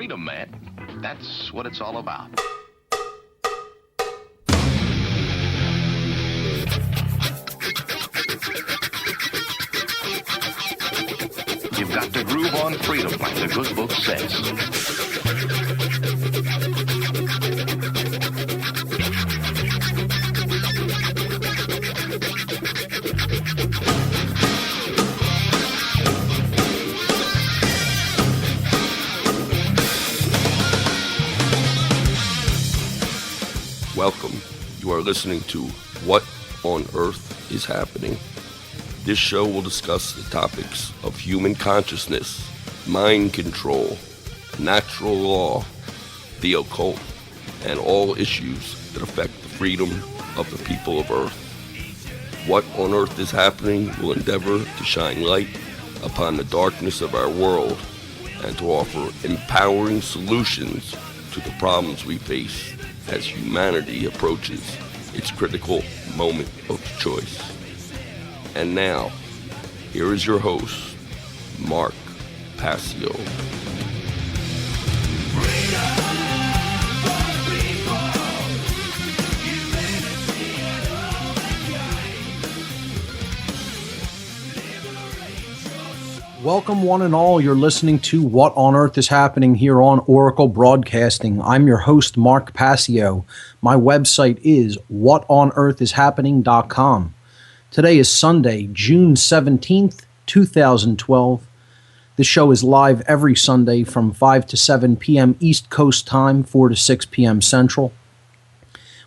freedom, man. That's what it's all about. You've got to groove on freedom, like the good book says. Welcome. You are listening to What on Earth is Happening. This show will discuss the topics of human consciousness, mind control, natural law, the occult, and all issues that affect the freedom of the people of Earth. What on Earth is Happening will endeavor to shine light upon the darkness of our world and to offer empowering solutions to the problems we face as humanity approaches its critical moment of choice. And now, here is your host, Mark Passio. Welcome one and all. You're listening to What on Earth is Happening here on Oracle Broadcasting. I'm your host, Mark Passio. My website is whatonearthishappening.com. Today is Sunday, June 17th, 2012. The show is live every Sunday from 5 to 7 p.m. East Coast time, 4 to 6 p.m. Central.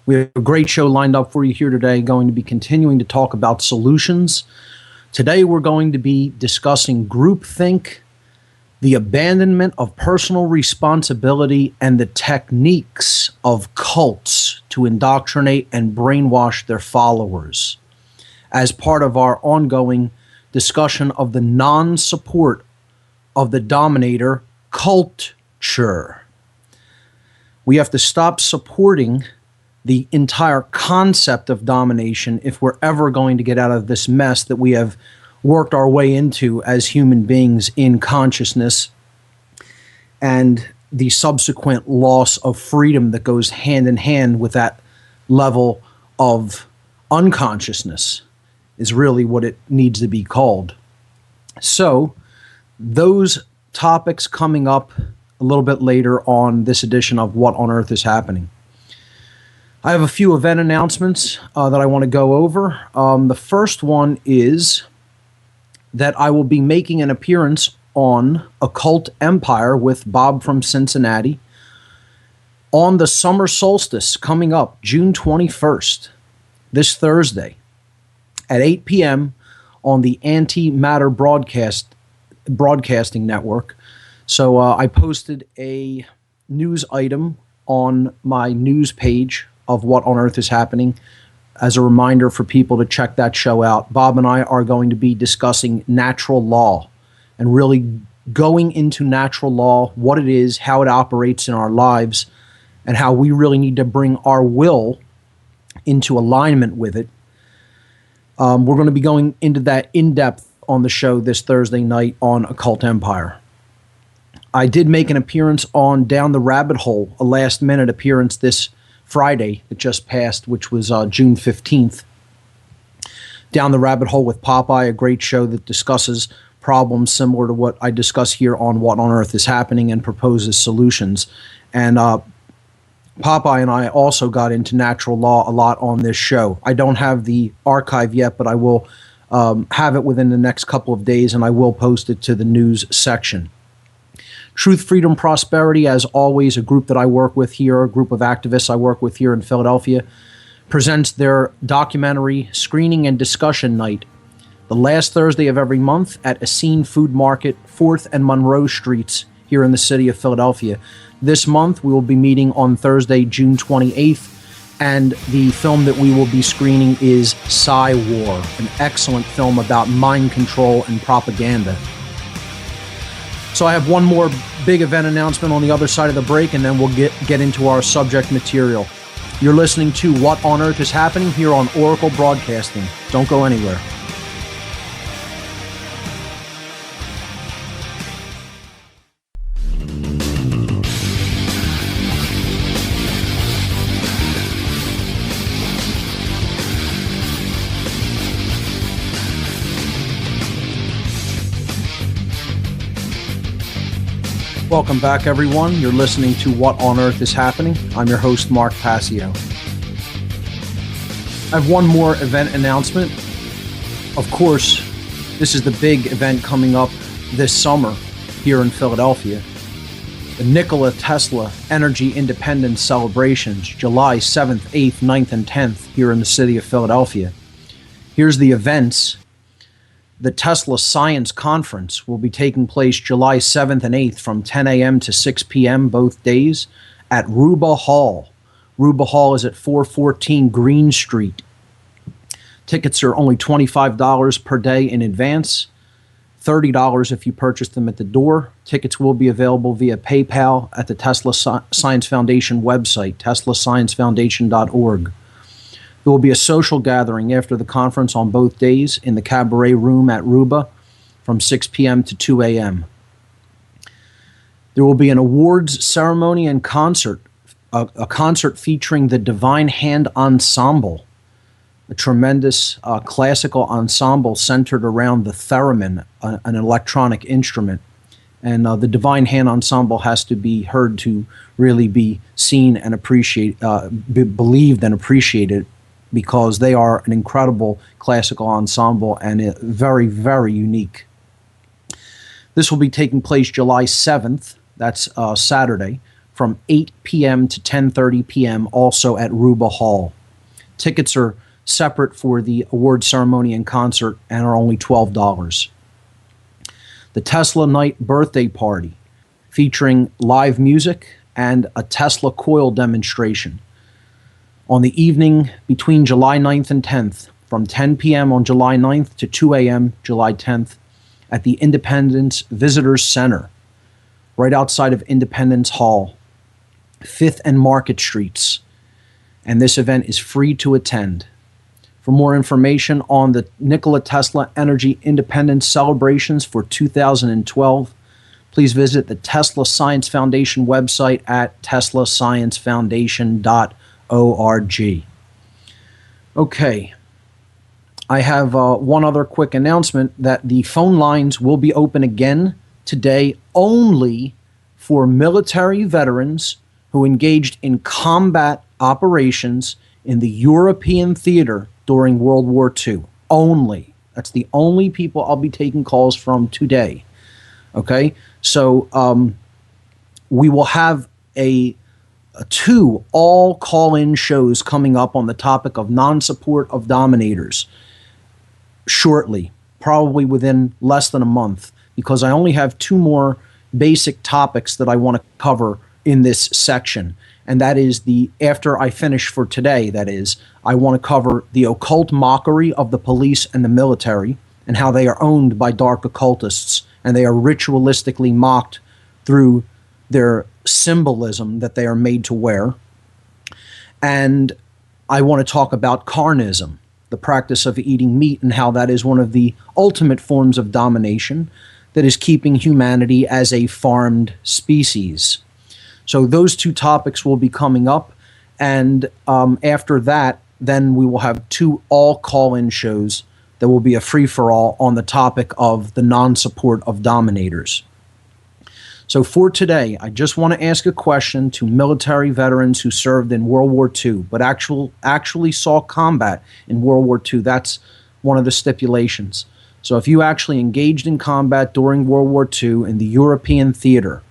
We have a great show lined up for you here today, going to be continuing to talk about solutions. Today we're going to be discussing groupthink, the abandonment of personal responsibility, and the techniques of cults to indoctrinate and brainwash their followers, as part of our ongoing discussion of the non-support of the dominator culture. We have to stop supporting the entire concept of domination if we're ever going to get out of this mess that we have worked our way into as human beings in consciousness, and the subsequent loss of freedom that goes hand in hand with that level of unconsciousness is really what it needs to be called. So, those topics coming up a little bit later on this edition of What on Earth is Happening. I have a few event announcements that I want to go over. The first one is that I will be making an appearance on Occult Empire with Bob from Cincinnati on the summer solstice coming up June 21st, this Thursday, at 8 p.m. on the Antimatter Broadcasting Network. So I posted a news item on my news page of What on Earth is Happening as a reminder for people to check that show out. Bob and I are going to be discussing natural law and really going into natural law, what it is, how it operates in our lives, and how we really need to bring our will into alignment with it. We're going to be going into that in depth on the show this Thursday night on Occult Empire. I did make an appearance on Down the Rabbit Hole, a last minute appearance this Friday that just passed, which was June 15th. Down the Rabbit Hole with Popeye, a great show that discusses problems similar to what I discuss here on What on Earth is Happening and proposes solutions. And Popeye and I also got into natural law a lot on this show. I don't have the archive yet, but I will have it within the next couple of days, and I will post it to the news section. Truth, Freedom, Prosperity, as always, a group that I work with here, a group of activists I work with here in Philadelphia, presents their documentary screening and discussion night the last Thursday of every month at Essene Food Market, 4th and Monroe Streets here in the city of Philadelphia. This month, we will be meeting on Thursday, June 28th, and the film that we will be screening is Psy War, an excellent film about mind control and propaganda. So I have one more big event announcement on the other side of the break, and then we'll get into our subject material. You're listening to What on Earth is Happening here on Oracle Broadcasting. Don't go anywhere. Welcome back, everyone. You're listening to What on Earth is Happening. I'm your host, Mark Passio. I have one more event announcement. Of course, this is the big event coming up this summer here in Philadelphia. The Nikola Tesla Energy Independence Celebrations, July 7th, 8th, 9th, and 10th here in the city of Philadelphia. Here's the events. The Tesla Science Conference will be taking place July 7th and 8th from 10 a.m. to 6 p.m. both days at Ruba Hall. Ruba Hall is at 414 Green Street. Tickets are only $25 per day in advance, $30 if you purchase them at the door. Tickets will be available via PayPal at the Tesla Science Foundation website, teslasciencefoundation.org. There will be a social gathering after the conference on both days in the Cabaret Room at Ruba from 6 p.m. to 2 a.m. There will be an awards ceremony and concert, a concert featuring the Divine Hand Ensemble, a tremendous classical ensemble centered around the theremin, an electronic instrument. And the Divine Hand Ensemble has to be heard to really be seen and believed and appreciated, because they are an incredible classical ensemble and very, very unique. This will be taking place July 7th, that's Saturday, from 8 p.m. to 10:30 p.m., also at Ruba Hall. Tickets are separate for the award ceremony and concert and are only $12. The Tesla Night Birthday Party, featuring live music and a Tesla coil demonstration, on the evening between July 9th and 10th, from 10 p.m. on July 9th to 2 a.m. July 10th, at the Independence Visitors Center, right outside of Independence Hall, 5th and Market Streets. And this event is free to attend. For more information on the Nikola Tesla Energy Independence celebrations for 2012, please visit the Tesla Science Foundation website at teslasciencefoundation.org. Okay, I have one other quick announcement that the phone lines will be open again today only for military veterans who engaged in combat operations in the European theater during World War II. Only. That's the only people I'll be taking calls from today. Okay, so we will have two all call-in shows coming up on the topic of non-support of dominators shortly, probably within less than a month, because I only have two more basic topics that I want to cover in this section. And that is after I finish for today, that is, I want to cover the occult mockery of the police and the military and how they are owned by dark occultists and they are ritualistically mocked through their symbolism that they are made to wear. And I want to talk about carnism, the practice of eating meat, and how that is one of the ultimate forms of domination that is keeping humanity as a farmed species. So those two topics will be coming up, and after that, then we will have two all call-in shows that will be a free-for-all on the topic of the non-support of dominators. So for today, I just want to ask a question to military veterans who served in World War II, but actually saw combat in World War II. That's one of the stipulations. So if you actually engaged in combat during World War II in the European theater,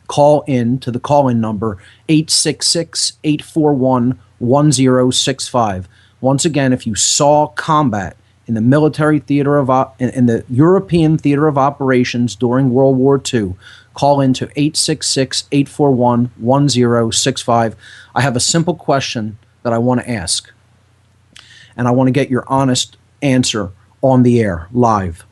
call in to the call-in number 866-841-1065. Once again, if you saw combat in the military theater in the European theater of operations during World War II, call in to 866-841-1065. I have a simple question that I want to ask, and I want to get your honest answer on the air, live.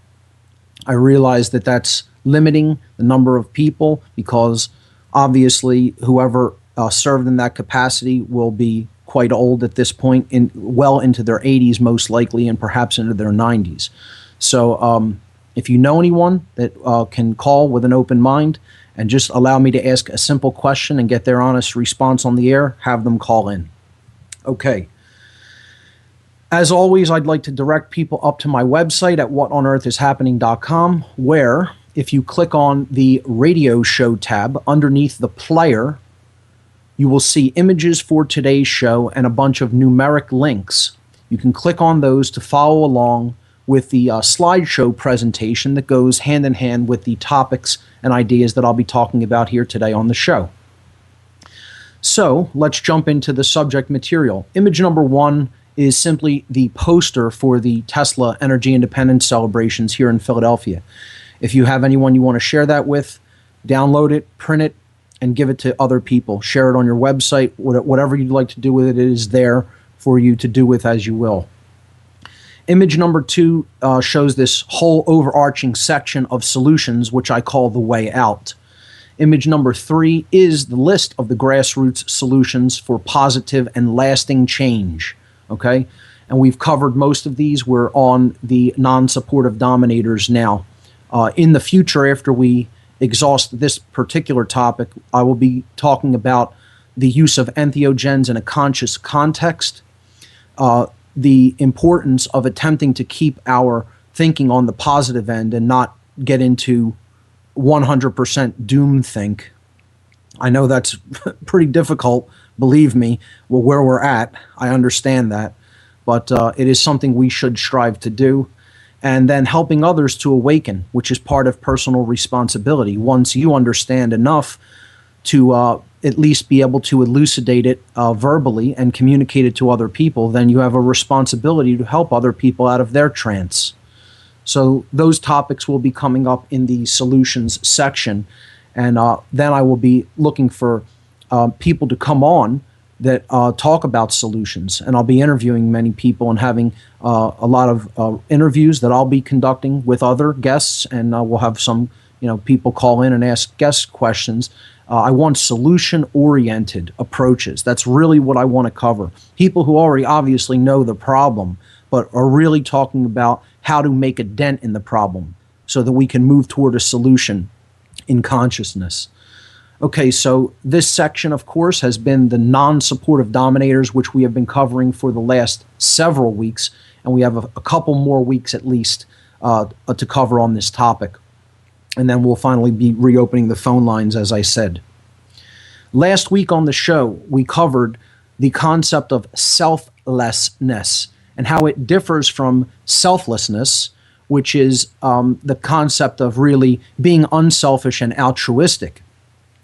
I realize that that's limiting the number of people because obviously whoever served in that capacity will be quite old at this point, well into their 80s most likely, and perhaps into their 90s. So if you know anyone that can call with an open mind and just allow me to ask a simple question and get their honest response on the air, have them call in. Okay. As always, I'd like to direct people up to my website at whatonearthishappening.com, where if you click on the radio show tab underneath the player, you will see images for today's show and a bunch of numeric links. You can click on those to follow along with the slideshow presentation that goes hand in hand with the topics and ideas that I'll be talking about here today on the show. So let's jump into the subject material. Image number 1 is simply the poster for the Tesla Energy Independence celebrations here in Philadelphia. If you have anyone you want to share that with, download it, print it, and give it to other people. Share it on your website. Whatever you'd like to do with it, it is there for you to do with as you will. Image number 2 shows this whole overarching section of solutions, which I call the way out. Image number 3 is the list of the grassroots solutions for positive and lasting change. Okay? And we've covered most of these. We're on the non-supportive dominators now. In the future, after we exhaust this particular topic, I will be talking about the use of entheogens in a conscious context, the importance of attempting to keep our thinking on the positive end and not get into 100% doom think. I know that's pretty difficult, believe me, where we're at. I understand that, but it is something we should strive to do. And then helping others to awaken, which is part of personal responsibility. Once you understand enough to at least be able to elucidate it verbally and communicate it to other people, then you have a responsibility to help other people out of their trance. So those topics will be coming up in the solutions section. And then I will be looking for people to come on that talk about solutions. And I'll be interviewing many people and having a lot of interviews that I'll be conducting with other guests. And we'll have some people call in and ask guest questions. I want solution-oriented approaches. That's really what I want to cover. People who already obviously know the problem, but are really talking about how to make a dent in the problem so that we can move toward a solution in consciousness. Okay, so this section, of course, has been the non-supportive dominators, which we have been covering for the last several weeks, and we have a couple more weeks at least to cover on this topic. And then we'll finally be reopening the phone lines, as I said. Last week on the show, we covered the concept of selflessness and how it differs from selflessness, which is the concept of really being unselfish and altruistic,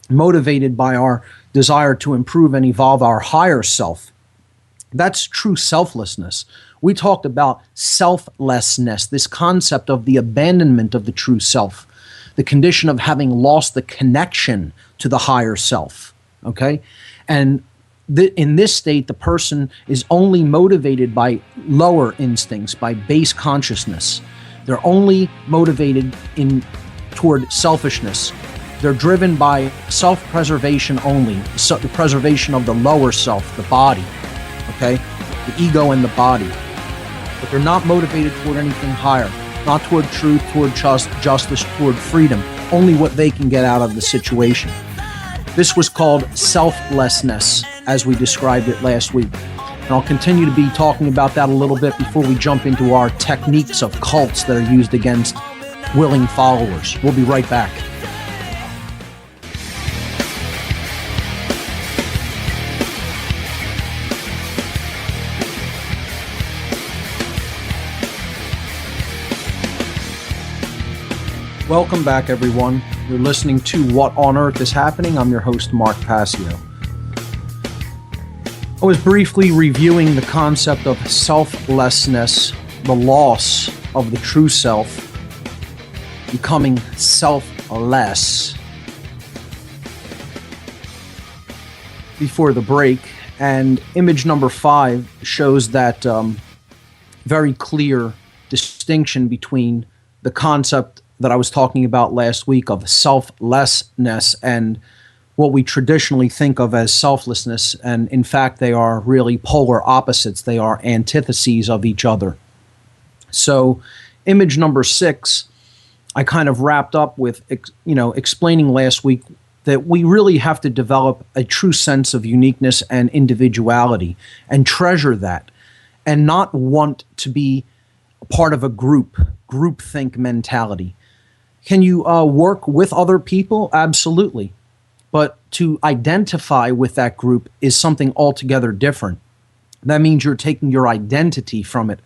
motivated by our desire to improve and evolve our higher self. That's true selflessness. We talked about selflessness, this concept of the abandonment of the true self, the condition of having lost the connection to the higher self, okay? And in this state, the person is only motivated by lower instincts, by base consciousness. They're only motivated toward selfishness. They're driven by self-preservation only, the preservation of the lower self, the body, okay? The ego and the body. But they're not motivated toward anything higher, not toward truth, toward justice, toward freedom, only what they can get out of the situation. This was called selflessness, as we described it last week. And I'll continue to be talking about that a little bit before we jump into our techniques of cults that are used against willing followers. We'll be right back. Welcome back, everyone. You're listening to What on Earth is Happening. I'm your host, Mark Passio. I was briefly reviewing the concept of selflessness, the loss of the true self, becoming selfless. Before the break, and image number 5 shows that very clear distinction between the concept that I was talking about last week of selflessness and what we traditionally think of as selflessness. And in fact, they are really polar opposites. They are antitheses of each other. So image number 6, I kind of wrapped up with, explaining last week that we really have to develop a true sense of uniqueness and individuality and treasure that and not want to be part of a groupthink mentality. Can you work with other people? Absolutely. But to identify with that group is something altogether different. That means you're taking your identity from it,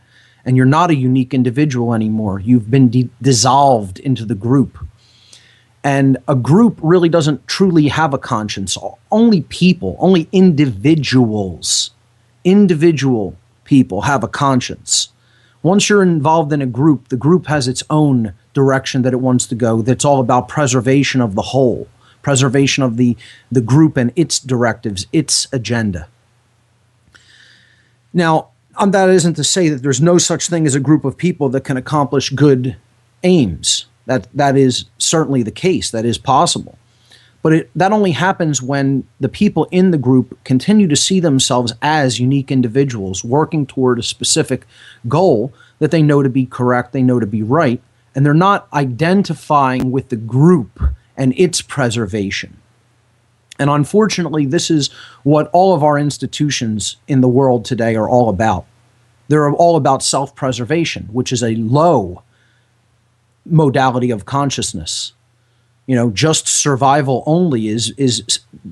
and you're not a unique individual anymore. You've been dissolved into the group. And a group really doesn't truly have a conscience. Only people, only individual people have a conscience. Once you're involved in a group, the group has its own direction that it wants to go. That's all about preservation of the whole, preservation of the group and its directives, its agenda. Now, that isn't to say that there's no such thing as a group of people that can accomplish good aims. That is certainly the case. That is possible. But that only happens when the people in the group continue to see themselves as unique individuals working toward a specific goal that they know to be correct, they know to be right, and they're not identifying with the group and its preservation. And unfortunately, this is what all of our institutions in the world today are all about. They're all about self-preservation, which is a low modality of consciousness. Just survival only is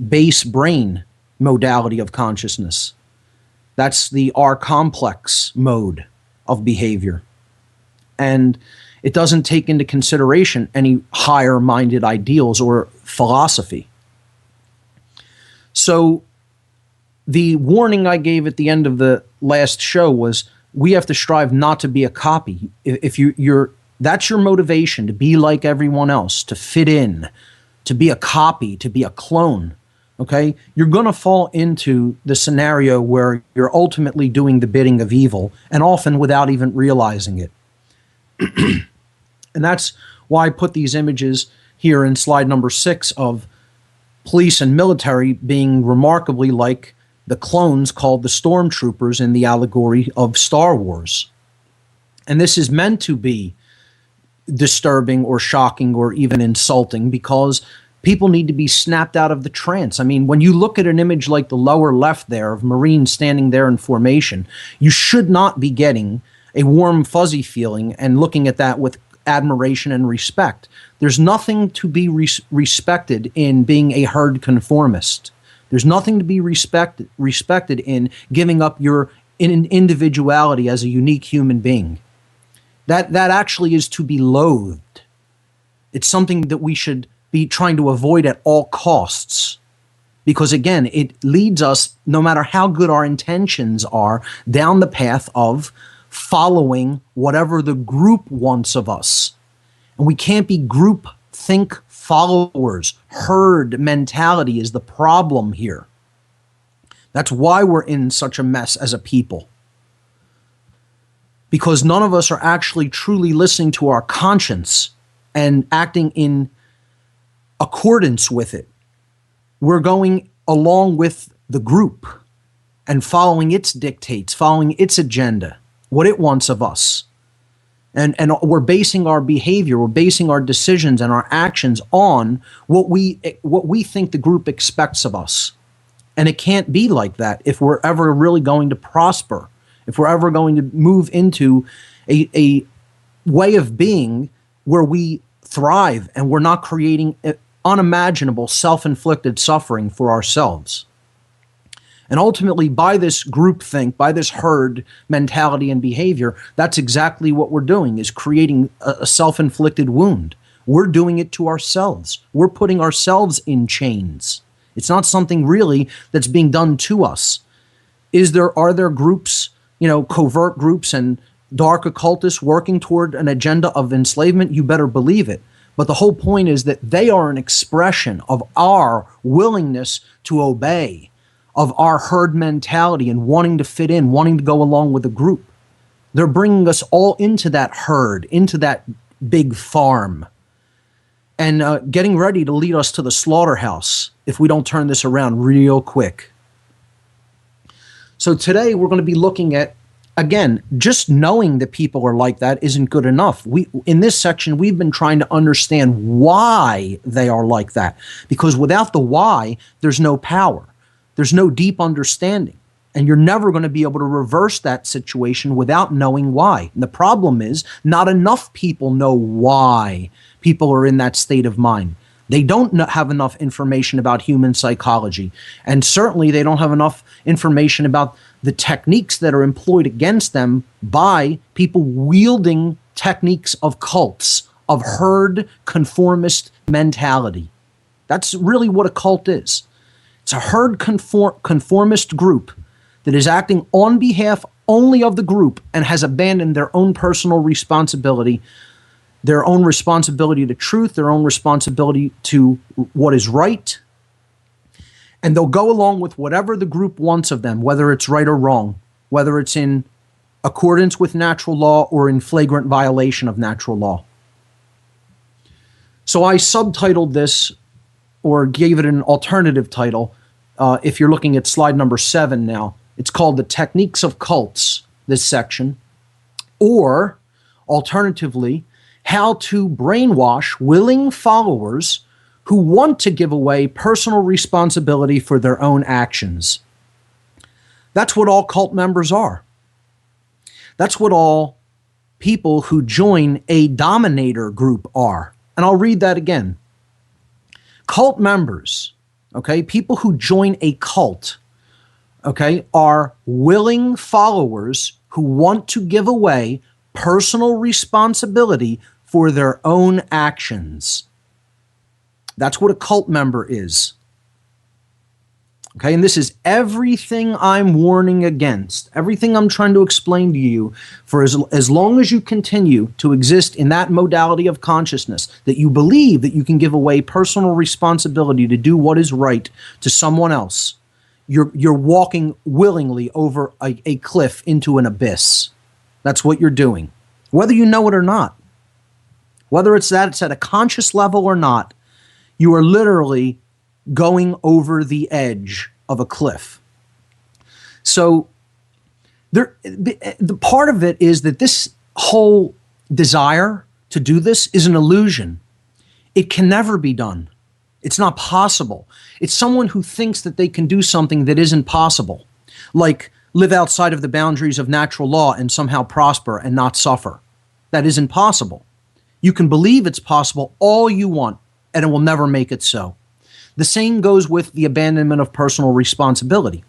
base brain modality of consciousness. That's the R complex mode of behavior. And it doesn't take into consideration any higher minded ideals or philosophy. So the warning I gave at the end of the last show was we have to strive not to be a copy. If that's your motivation, to be like everyone else, to fit in, to be a copy, to be a clone, okay? You're going to fall into the scenario where you're ultimately doing the bidding of evil, and often without even realizing it. And that's why I put these images here in slide number 6 of police and military being remarkably like the clones called the stormtroopers in the allegory of Star Wars. And this is meant to be disturbing or shocking or even insulting because people need to be snapped out of the trance. I mean, when you look at an image like the lower left there of Marines standing there in formation, you should not be getting a warm, fuzzy feeling and looking at that with admiration and respect. There's nothing to be respected in being a herd conformist. There's nothing to be respected in giving up your individuality as a unique human being. That actually is to be loathed. It's something that we should be trying to avoid at all costs. Because again, it leads us, no matter how good our intentions are, down the path of following whatever the group wants of us. And we can't be group think followers. Herd mentality is the problem here. That's why we're in such a mess as a people. Because none of us are actually truly listening to our conscience and acting in accordance with it. We're going along with the group and following its dictates, following its agenda, what it wants of us. And we're basing our behavior, we're basing our decisions and our actions on what we think the group expects of us. And it can't be like that if we're ever really going to prosper. If we're ever going to move into a way of being where we thrive and we're not creating unimaginable self-inflicted suffering for ourselves. And ultimately, by this groupthink, by this herd mentality and behavior, that's exactly what we're doing, is creating a self-inflicted wound. We're doing it to ourselves. We're putting ourselves in chains. It's not something really that's being done to us. Are there groups, covert groups and dark occultists working toward an agenda of enslavement? You better believe it. But the whole point is that they are an expression of our willingness to obey, of our herd mentality and wanting to fit in, wanting to go along with a group. They're bringing us all into that herd, into that big farm, and getting ready to lead us to the slaughterhouse if we don't turn this around real quick. So today we're going to be looking at, again, just knowing that people are like that isn't good enough. In this section, we've been trying to understand why they are like that. Because without the why, there's no power. There's no deep understanding. And you're never going to be able to reverse that situation without knowing why. And the problem is not enough people know why people are in that state of mind. They don't have enough information about human psychology. And certainly they don't have enough information about the techniques that are employed against them by people wielding techniques of cults, of herd conformist mentality. That's really what a cult is. It's a herd conformist group that is acting on behalf only of the group and has abandoned their own personal responsibility, their own responsibility to truth, their own responsibility to what is right. And they'll go along with whatever the group wants of them, whether it's right or wrong, whether it's in accordance with natural law or in flagrant violation of natural law. So I subtitled this, or gave it an alternative title. If you're looking at slide number 7 now, it's called The Techniques of Cults, this section. Or, alternatively, How to Brainwash Willing Followers Who Want to Give Away Personal Responsibility for Their Own Actions. That's what all cult members are. That's what all people who join a dominator group are. And I'll read that again. Cult members, okay, people who join a cult, okay, are willing followers who want to give away personal responsibility for their own actions. That's what a cult member is. Okay, and this is everything I'm warning against, everything I'm trying to explain to you. For as long as you continue to exist in that modality of consciousness, that you believe that you can give away personal responsibility to do what is right to someone else, you're walking willingly over a cliff into an abyss. That's what you're doing, whether you know it or not. Whether it's at a conscious level or not, you are literally going over the edge of a cliff. So the part of it is that this whole desire to do this is an illusion. It can never be done. It's not possible. It's someone who thinks that they can do something that isn't possible, like live outside of the boundaries of natural law and somehow prosper and not suffer. That isn't possible. You can believe it's possible all you want, and it will never make it so. The same goes with the abandonment of personal responsibility.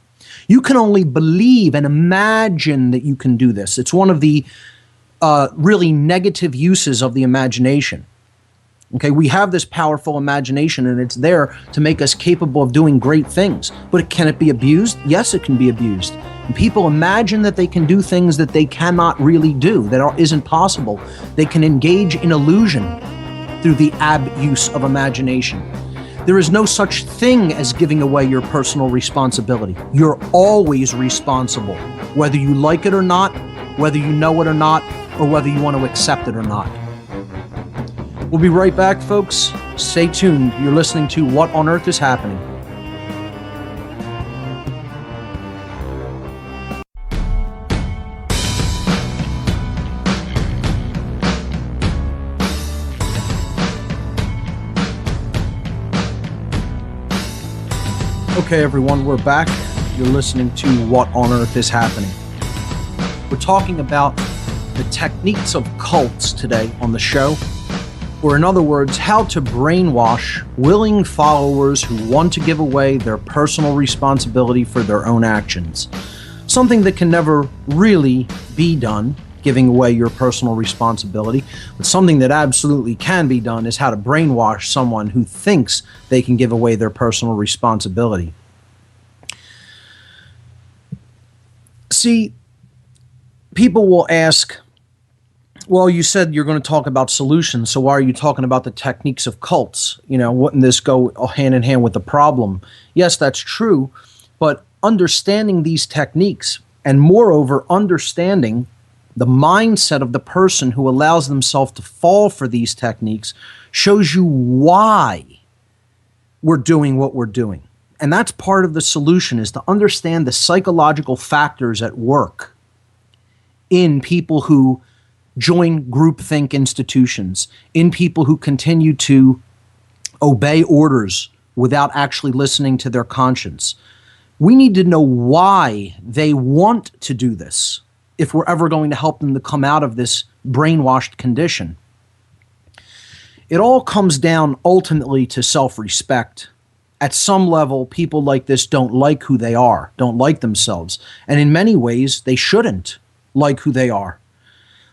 You can only believe and imagine that you can do this. It's one of the really negative uses of the imagination. Okay, we have this powerful imagination, and it's there to make us capable of doing great things. But can it be abused? Yes, it can be abused. And people imagine that they can do things that they cannot really do, that isn't possible. They can engage in illusion through the abuse of imagination. There is no such thing as giving away your personal responsibility. You're always responsible, whether you like it or not, whether you know it or not, or whether you want to accept it or not. We'll be right back, folks. Stay tuned. You're listening to What on Earth is Happening? Okay, everyone, we're back. You're listening to What on Earth is Happening? We're talking about the techniques of cults today on the show, or in other words, how to brainwash willing followers who want to give away their personal responsibility for their own actions. Something that can never really be done, giving away your personal responsibility, but something that absolutely can be done is how to brainwash someone who thinks they can give away their personal responsibility. See, people will ask, well, you said you're going to talk about solutions, so why are you talking about the techniques of cults? You know, wouldn't this go hand in hand with the problem? Yes, that's true, but understanding these techniques, and moreover, understanding the mindset of the person who allows themselves to fall for these techniques, shows you why we're doing what we're doing. And that's part of the solution, is to understand the psychological factors at work in people who join groupthink institutions, in people who continue to obey orders without actually listening to their conscience. We need to know why they want to do this if we're ever going to help them to come out of this brainwashed condition. It all comes down ultimately to self-respect. At some level, people like this don't like who they are, don't like themselves. And in many ways, they shouldn't like who they are.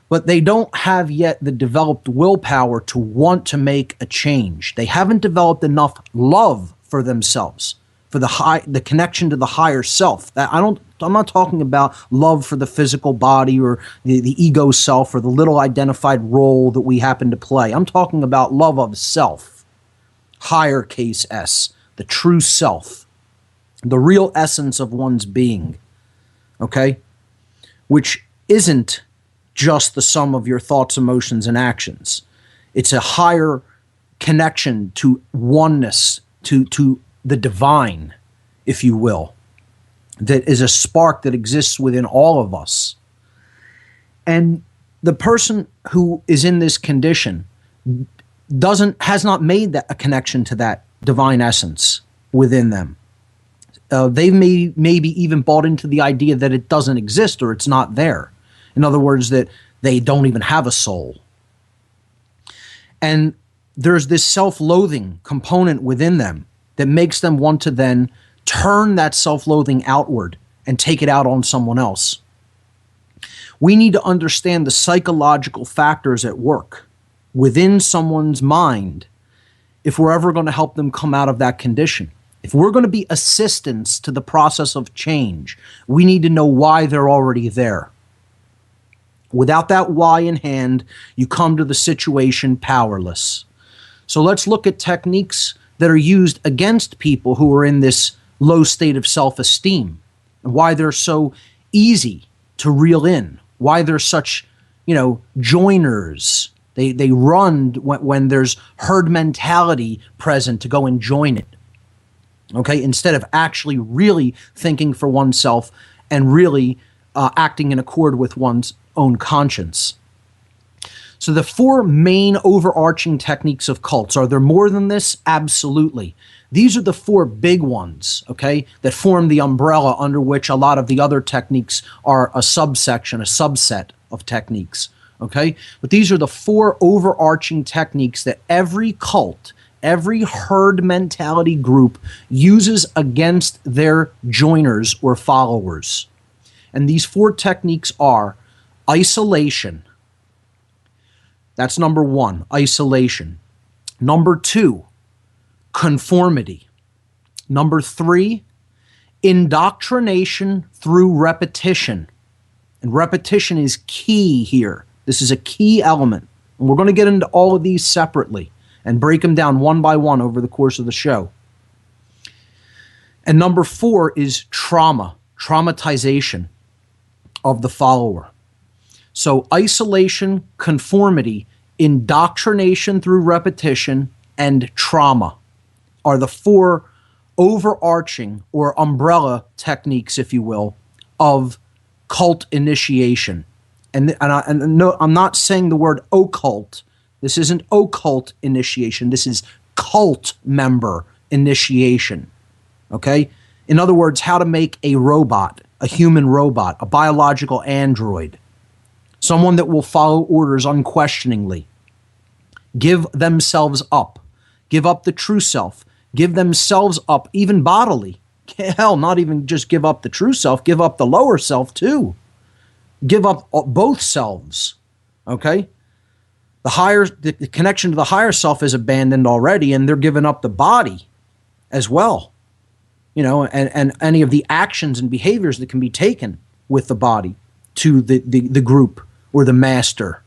But they don't have yet the developed willpower to want to make a change. They haven't developed enough love for themselves, for the connection to the higher self. I'm not talking about love for the physical body or the ego self or the little identified role that we happen to play. I'm talking about love of self, higher case S, the true self, the real essence of one's being, okay? Which isn't just the sum of your thoughts, emotions, and actions. It's a higher connection to oneness, to the divine, if you will, that is a spark that exists within all of us. And the person who is in this condition has not made a connection to that divine essence within them. They've maybe even bought into the idea that it doesn't exist or it's not there. In other words, that they don't even have a soul. And there's this self-loathing component within them that makes them want to then turn that self-loathing outward and take it out on someone else. We need to understand the psychological factors at work within someone's mind if we're ever going to help them come out of that condition. If we're going to be assistants to the process of change, we need to know why they're already there. Without that why in hand, you come to the situation powerless. So let's look at techniques that are used against people who are in this low state of self-esteem, and why they're so easy to reel in, why they're such, joiners. They run when there's herd mentality present to go and join it. Okay, instead of actually really thinking for oneself and really acting in accord with one's own conscience. So the four main overarching techniques of cults, are there more than this? Absolutely. These are the four big ones, okay, that form the umbrella under which a lot of the other techniques are a subsection, a subset of techniques, okay? But these are the four overarching techniques that every cult, every herd mentality group uses against their joiners or followers. And these four techniques are isolation. That's number one, isolation. Number two, conformity. Number three, indoctrination through repetition. And repetition is key here. This is a key element. And we're going to get into all of these separately and break them down one by one over the course of the show. And number four is traumatization of the follower. So isolation, conformity, indoctrination through repetition, and trauma are the four overarching or umbrella techniques, if you will, of cult initiation. And no, I'm not saying the word occult. This isn't occult initiation. This is cult member initiation. Okay? In other words, how to make a robot, a human robot, a biological android, someone that will follow orders unquestioningly, give themselves up, give up the true self, give themselves up even bodily. Hell, not even just give up the true self, give up the lower self too. Give up both selves, okay? The connection to the higher self is abandoned already, and they're giving up the body as well, and any of the actions and behaviors that can be taken with the body to the group or the master.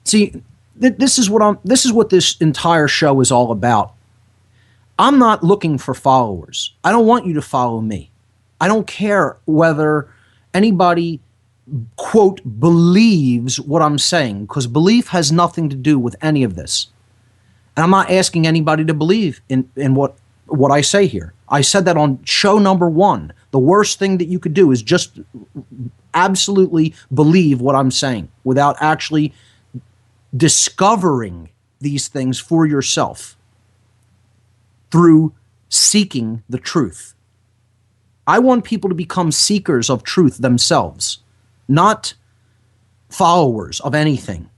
See, this is what this entire show is all about. I'm not looking for followers. I don't want you to follow me. I don't care whether anybody, quote, believes what I'm saying, because belief has nothing to do with any of this. And I'm not asking anybody to believe in what I say here. I said that on show number 1. The worst thing that you could do is just absolutely believe what I'm saying without actually discovering these things for yourself through seeking the truth. I want people to become seekers of truth themselves, not followers of anything.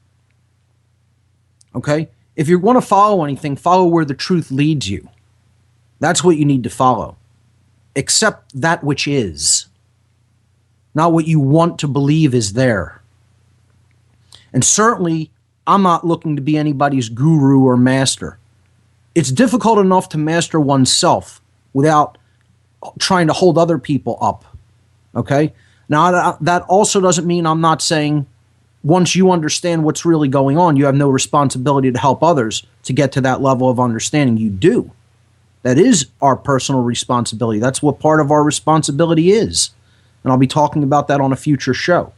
Okay? If you want to follow anything, follow where the truth leads you. That's what you need to follow. Accept that which is, not what you want to believe is there. And certainly, I'm not looking to be anybody's guru or master. It's difficult enough to master oneself without trying to hold other people up. Okay? Now, that also doesn't mean I'm not saying once you understand what's really going on, you have no responsibility to help others to get to that level of understanding. You do. That is our personal responsibility. That's what part of our responsibility is. And I'll be talking about that on a future show.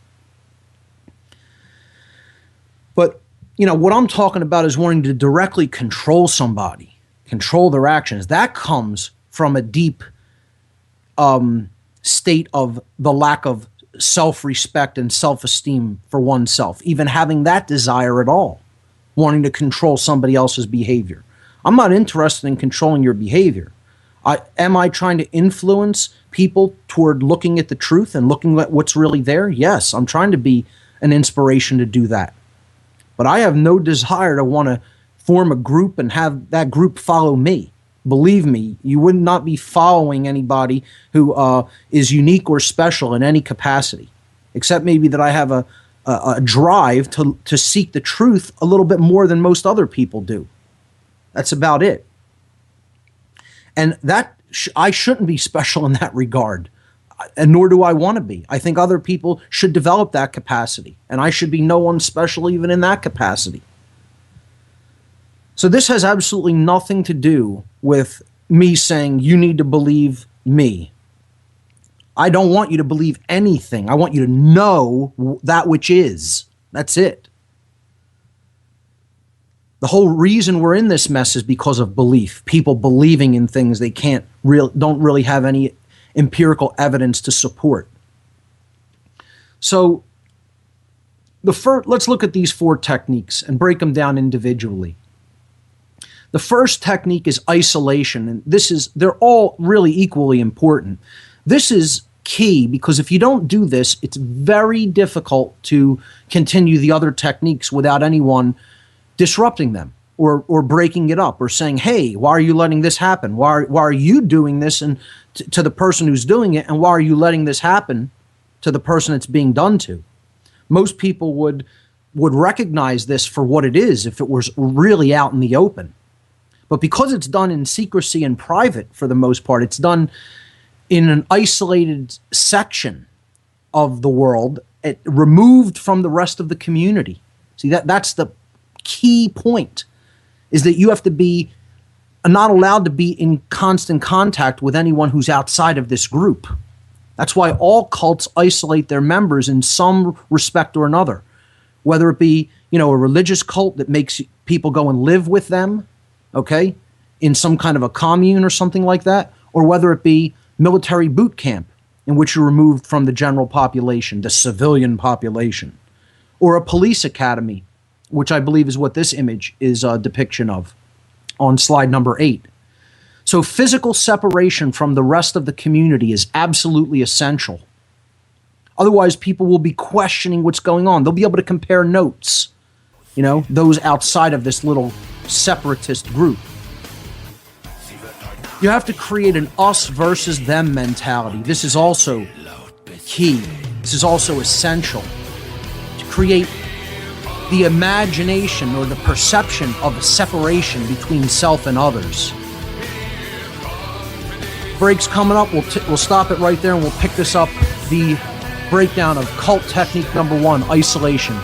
But, what I'm talking about is wanting to directly control somebody, control their actions. That comes from a deep state of the lack of self-respect and self-esteem for oneself, even having that desire at all, wanting to control somebody else's behavior. I'm not interested in controlling your behavior. Am I trying to influence people toward looking at the truth and looking at what's really there? Yes, I'm trying to be an inspiration to do that. But I have no desire to want to form a group and have that group follow me. Believe me, you would not be following anybody who is unique or special in any capacity, except maybe that I have a drive to seek the truth a little bit more than most other people do. That's about it. And that I shouldn't be special in that regard, and nor do I want to be. I think other people should develop that capacity, and I should be no one special even in that capacity. So this has absolutely nothing to do with me saying you need to believe me. I don't want you to believe anything. I want you to know that which is. That's it. The whole reason we're in this mess is because of belief. People believing in things they don't really have any empirical evidence to support. So let's look at these 4 techniques and break them down individually. The first technique is isolation, and they're all really equally important. This is key because if you don't do this, it's very difficult to continue the other techniques without anyone disrupting them or breaking it up or saying, hey, why are you letting this happen? Why are you doing this and to the person who's doing it, and why are you letting this happen to the person it's being done to? Most people would recognize this for what it is if it was really out in the open. But because it's done in secrecy and private for the most part, it's done in an isolated section of the world, removed from the rest of the community. See, that's the key point, is that you have to be not allowed to be in constant contact with anyone who's outside of this group. That's why all cults isolate their members in some respect or another, whether it be, a religious cult that makes people go and live with them, okay, in some kind of a commune or something like that, or whether it be military boot camp in which you're removed from the general population, the civilian population, or a police academy, which I believe is what this image is a depiction of on slide number 8. So physical separation from the rest of the community is absolutely essential. Otherwise, people will be questioning what's going on. They'll be able to compare notes, those outside of this little separatist group. You have to create an us versus them mentality. This is also key. This is also essential to create the imagination or the perception of a separation between self and others. Break's coming up. We'll stop it right there and we'll pick this up, the breakdown of cult technique number 1, isolation,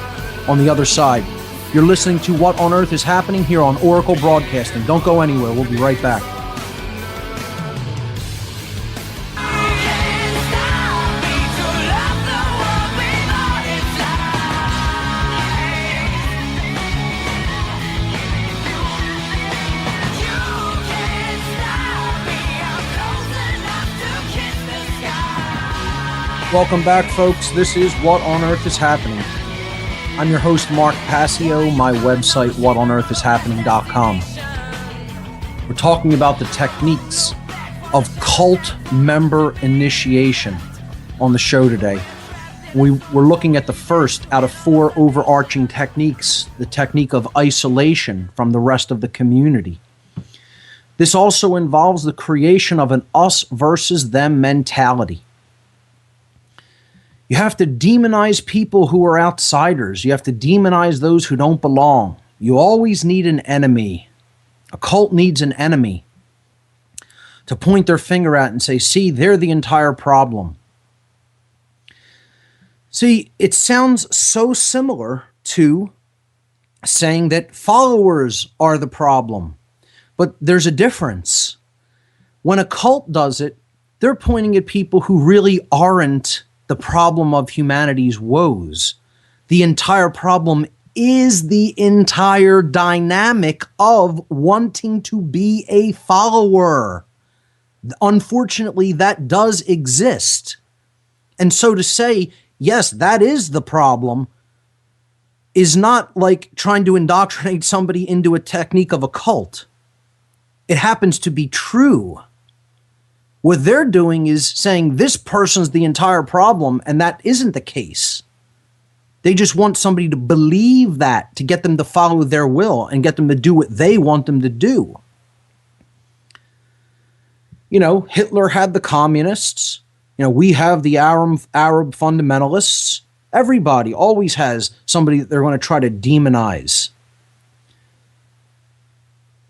on the other side. You're listening to What on Earth is Happening here on Oracle Broadcasting. Don't go anywhere. We'll be right back. Welcome back, folks. This is What on Earth is Happening. I'm your host, Mark Passio. My website, whatonearthishappening.com. We're talking about the techniques of cult member initiation on the show today. We're looking at the first out of 4 overarching techniques, the technique of isolation from the rest of the community. This also involves the creation of an us versus them mentality. You have to demonize people who are outsiders. You have to demonize those who don't belong. You always need an enemy. A cult needs an enemy to point their finger at and say, see, they're the entire problem. See, it sounds so similar to saying that followers are the problem. But there's a difference. When a cult does it, they're pointing at people who really aren't the problem of humanity's woes. The entire problem is the entire dynamic of wanting to be a follower. Unfortunately, that does exist. And so to say, yes, that is the problem, is not like trying to indoctrinate somebody into a technique of a cult. It happens to be true. What they're doing is saying this person's the entire problem, and that isn't the case. They just want somebody to believe that, to get them to follow their will and get them to do what they want them to do. You know, Hitler had the communists. You know, we have the Arab fundamentalists. Everybody always has somebody that they're going to try to demonize.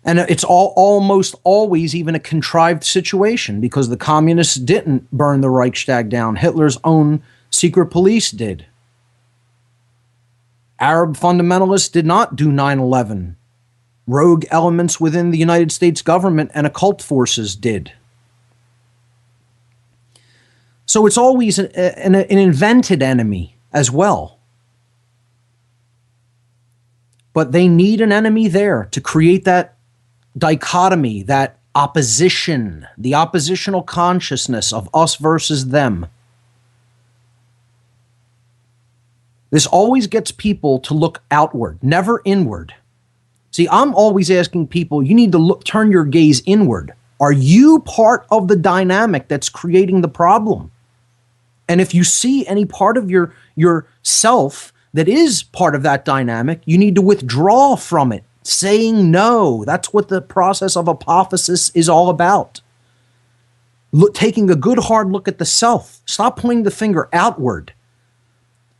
And it's almost always even a contrived situation, because the communists didn't burn the Reichstag down. Hitler's own secret police did. Arab fundamentalists did not do 9/11. Rogue elements within the United States government and occult forces did. So it's always an invented enemy as well. But they need an enemy there to create that dichotomy, that opposition, the oppositional consciousness of us versus them. This always gets people to look outward, never inward. See, I'm always asking people, you need to turn your gaze inward. Are you part of the dynamic that's creating the problem? And if you see any part of your self that is part of that dynamic, you need to withdraw from it. Saying no. That's what the process of apophysis is all about. Taking a good hard look at the self. Stop pointing the finger outward.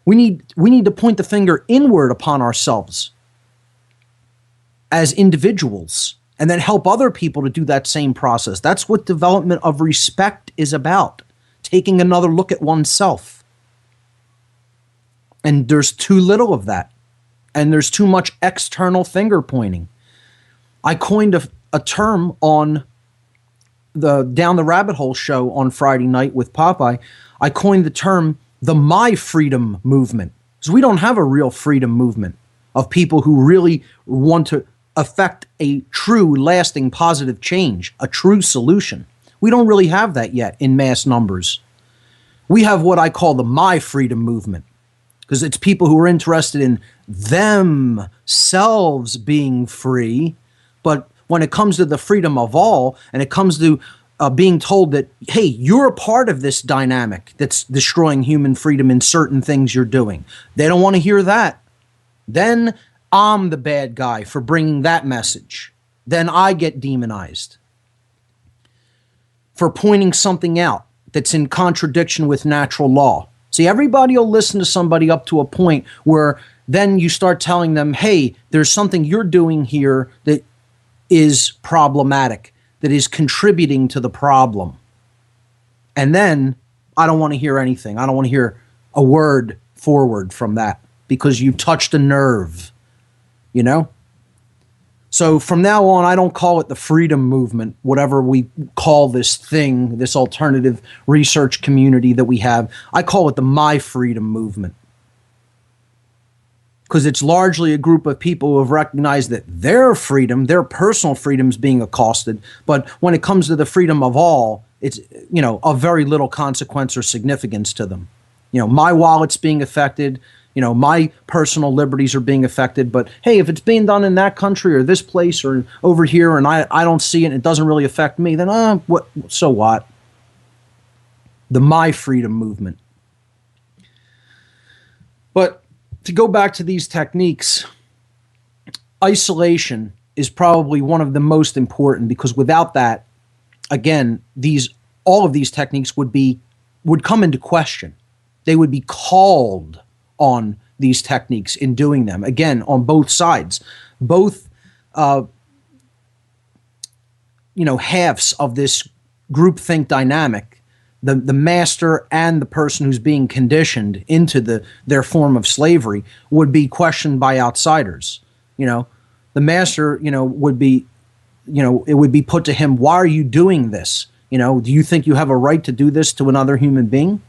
We need to point the finger inward upon ourselves as individuals, and then help other people to do that same process. That's what development of respect is about. Taking another look at oneself. And there's too little of that. And there's too much external finger pointing. I coined a term on the Down the Rabbit Hole show on Friday night with Popeye. I coined the term the My Freedom movement. Because we don't have a real freedom movement of people who really want to affect a true, lasting, positive change, a true solution. We don't really have that yet in mass numbers. We have what I call the My Freedom movement. Because it's people who are interested in themselves being free. But when it comes to the freedom of all, and it comes to being told that, hey, you're a part of this dynamic that's destroying human freedom in certain things you're doing. They don't want to hear that. Then I'm the bad guy for bringing that message. Then I get demonized for pointing something out that's in contradiction with natural law. See, everybody will listen to somebody up to a point where then you start telling them, hey, there's something you're doing here that is problematic, that is contributing to the problem. And then I don't want to hear anything. I don't want to hear a word forward from that, because you've touched a nerve, you know? So from now on, I don't call it the freedom movement, whatever we call this thing, this alternative research community that we have. I call it the My Freedom movement. Because it's largely a group of people who have recognized that their freedom, their personal freedom is being accosted. But when it comes to the freedom of all, it's, you know, of very little consequence or significance to them. You know, my wallet's being affected. You know, my personal liberties are being affected, but hey, if it's being done in that country or this place or over here and I don't see it and it doesn't really affect me, then so what? The My Freedom movement. But to go back to these techniques, isolation is probably one of the most important, because without that, again, all of these techniques would come into question. They would be called on these techniques in doing them, again, on both sides. Both halves of this groupthink dynamic, the master and the person who's being conditioned into their form of slavery, would be questioned by outsiders. The master, would be, it would be put to him, why are you doing this? Do you think you have a right to do this to another human being?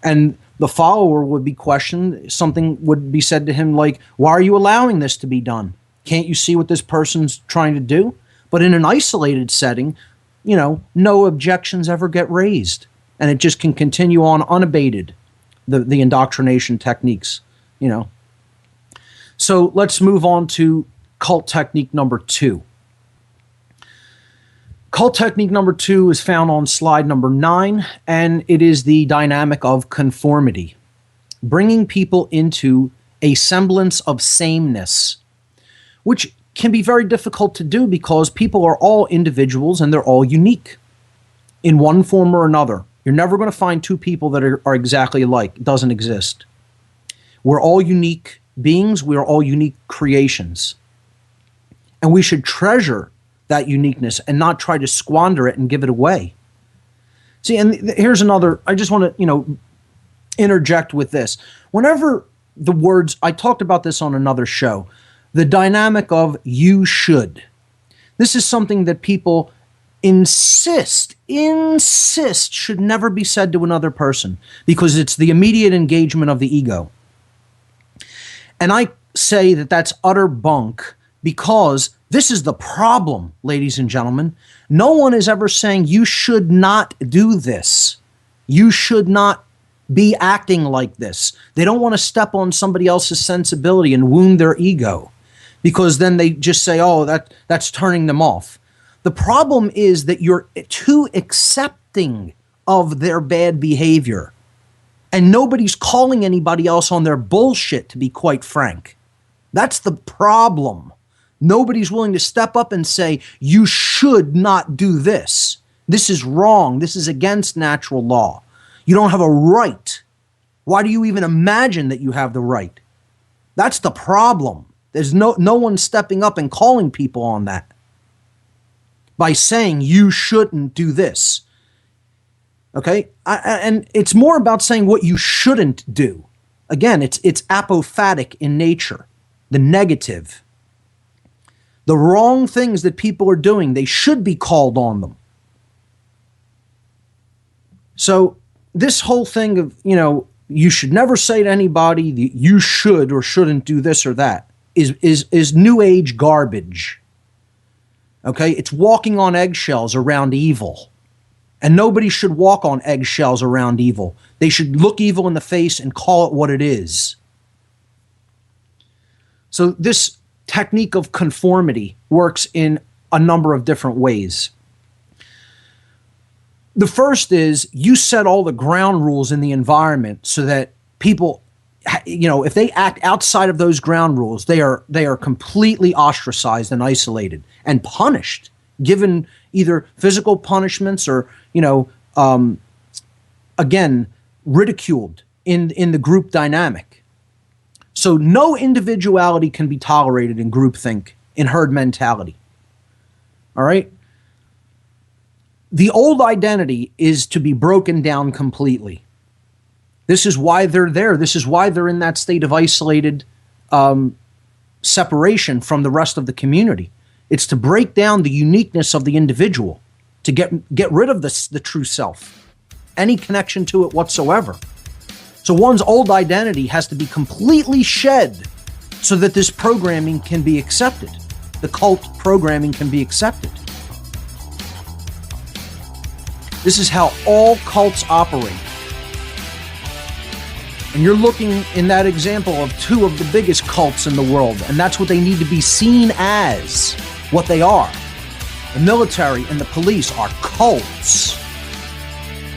And the follower would be questioned. Something would be said to him like, why are you allowing this to be done? Can't you see what this person's trying to do? But in an isolated setting, no objections ever get raised. And it just can continue on unabated, the indoctrination techniques, So let's move on to cult technique number 2. Cult technique number 2 is found on slide number 9, and it is the dynamic of conformity, bringing people into a semblance of sameness, which can be very difficult to do because people are all individuals and they're all unique in one form or another. You're never going to find two people that are exactly alike. It doesn't exist. We're all unique beings. We are all unique creations. And we should treasure that uniqueness and not try to squander it and give it away. See, and here's another, I just want to, interject with this. Whenever the words, I talked about this on another show, the dynamic of you should. This is something that people insist should never be said to another person, because it's the immediate engagement of the ego. And I say that that's utter bunk, because this is the problem, ladies and gentlemen. No one is ever saying you should not do this. You should not be acting like this. They don't want to step on somebody else's sensibility and wound their ego, because then they just say, oh, that's turning them off. The problem is that you're too accepting of their bad behavior, and nobody's calling anybody else on their bullshit, to be quite frank. That's the problem. Nobody's willing to step up and say, you should not do this. This is wrong. This is against natural law. You don't have a right. Why do you even imagine that you have the right? That's the problem. There's no one stepping up and calling people on that by saying you shouldn't do this. Okay? And it's more about saying what you shouldn't do. Again, it's apophatic in nature, the negative. The wrong things that people are doing, they should be called on them. So this whole thing of, you should never say to anybody that you should or shouldn't do this or that is new age garbage. Okay? It's walking on eggshells around evil. And nobody should walk on eggshells around evil. They should look evil in the face and call it what it is. So this technique of conformity works in a number of different ways. The first is you set all the ground rules in the environment so that people, if they act outside of those ground rules, they are completely ostracized and isolated and punished, given either physical punishments or, again, ridiculed in the group dynamic. So no individuality can be tolerated in groupthink, in herd mentality. All right? The old identity is to be broken down completely. This is why they're there. This is why they're in that state of isolated separation from the rest of the community. It's to break down the uniqueness of the individual, to get rid of the true self, any connection to it whatsoever. So one's old identity has to be completely shed so that this programming can be accepted. The cult programming can be accepted. This is how all cults operate. And you're looking in that example of two of the biggest cults in the world, and that's what they need to be seen as, what they are. The military and the police are cults.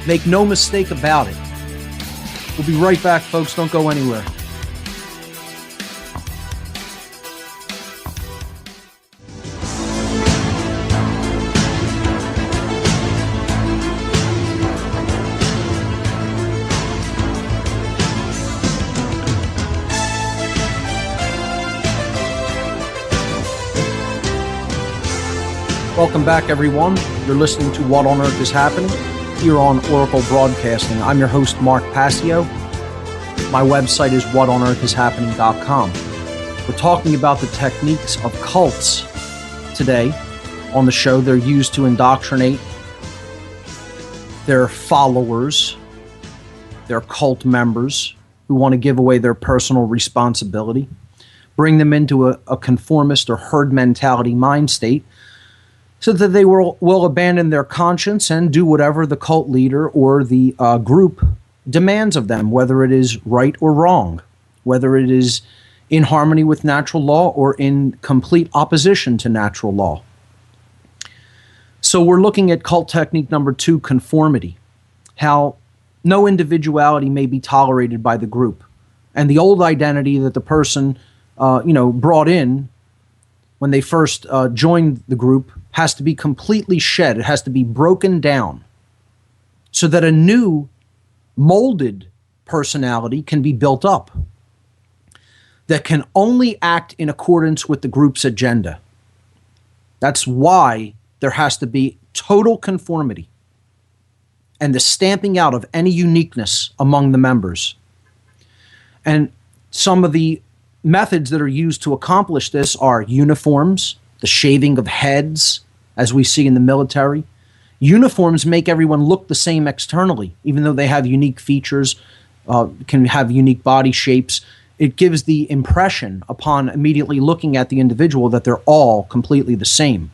Make no mistake about it. We'll be right back, folks. Don't go anywhere. Welcome back, everyone. You're listening to What on Earth is Happening here on Oracle Broadcasting. I'm your host, Mark Passio. My website is whatonearthishappening.com. We're talking about the techniques of cults today on the show. They're used to indoctrinate their followers, their cult members who want to give away their personal responsibility, bring them into a conformist or herd mentality mind state, so that they will abandon their conscience and do whatever the cult leader or the group demands of them, whether it is right or wrong, whether it is in harmony with natural law or in complete opposition to natural law. So we're looking at cult technique number 2, conformity, how no individuality may be tolerated by the group. And the old identity that the person brought in when they first joined the group has to be completely shed. It has to be broken down so that a new molded personality can be built up that can only act in accordance with the group's agenda. That's why there has to be total conformity and the stamping out of any uniqueness among the members. And some of the methods that are used to accomplish this are uniforms, the shaving of heads, as we see in the military. Uniforms make everyone look the same externally, even though they have unique features, can have unique body shapes. It gives the impression upon immediately looking at the individual that they're all completely the same.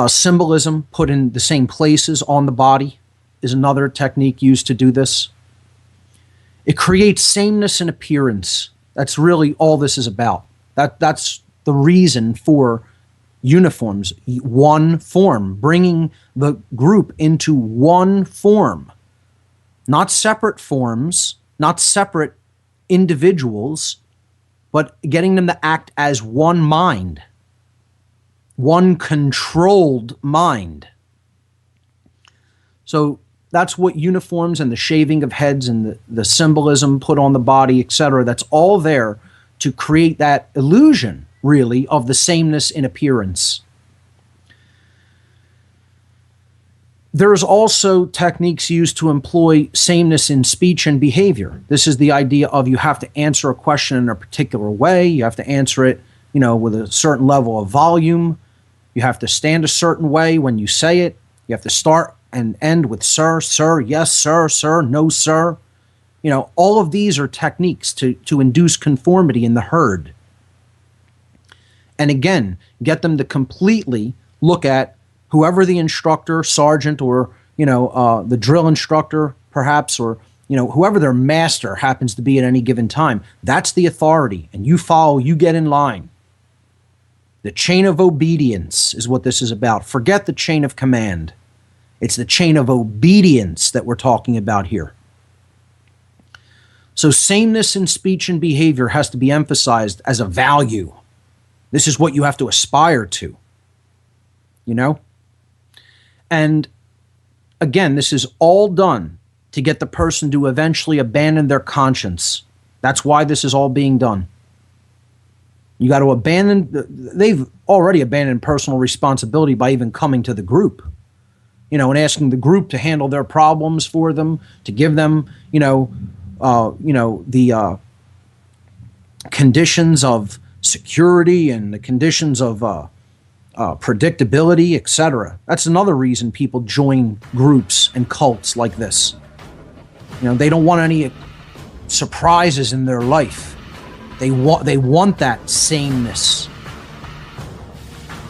Symbolism put in the same places on the body is another technique used to do this. It creates sameness in appearance. That's really all this is about. That's the reason for uniforms, one form, bringing the group into one form, not separate forms, not separate individuals, but getting them to act as one mind, one controlled mind. So that's what uniforms and the shaving of heads and the symbolism put on the body, etc., that's all there to create that illusion, really, of the sameness in appearance. There's also techniques used to employ sameness in speech and behavior. This is the idea of you have to answer a question in a particular way. You have to answer it, with a certain level of volume. You have to stand a certain way when you say it. You have to start and end with sir, sir, yes, sir, no, sir. All of these are techniques to induce conformity in the herd. And again, get them to completely look at whoever the instructor, sergeant, or, the drill instructor, perhaps, or, whoever their master happens to be at any given time. That's the authority, and you follow, you get in line. The chain of obedience is what this is about. Forget the chain of command. It's the chain of obedience that we're talking about here. So sameness in speech and behavior has to be emphasized as a value. This is what you have to aspire to, And again, this is all done to get the person to eventually abandon their conscience. That's why this is all being done. You got to they've already abandoned personal responsibility by even coming to the group, and asking the group to handle their problems for them, to give them, the conditions of security and the conditions of predictability, etc. That's another reason people join groups and cults like this. They don't want any surprises in their life. They want that sameness.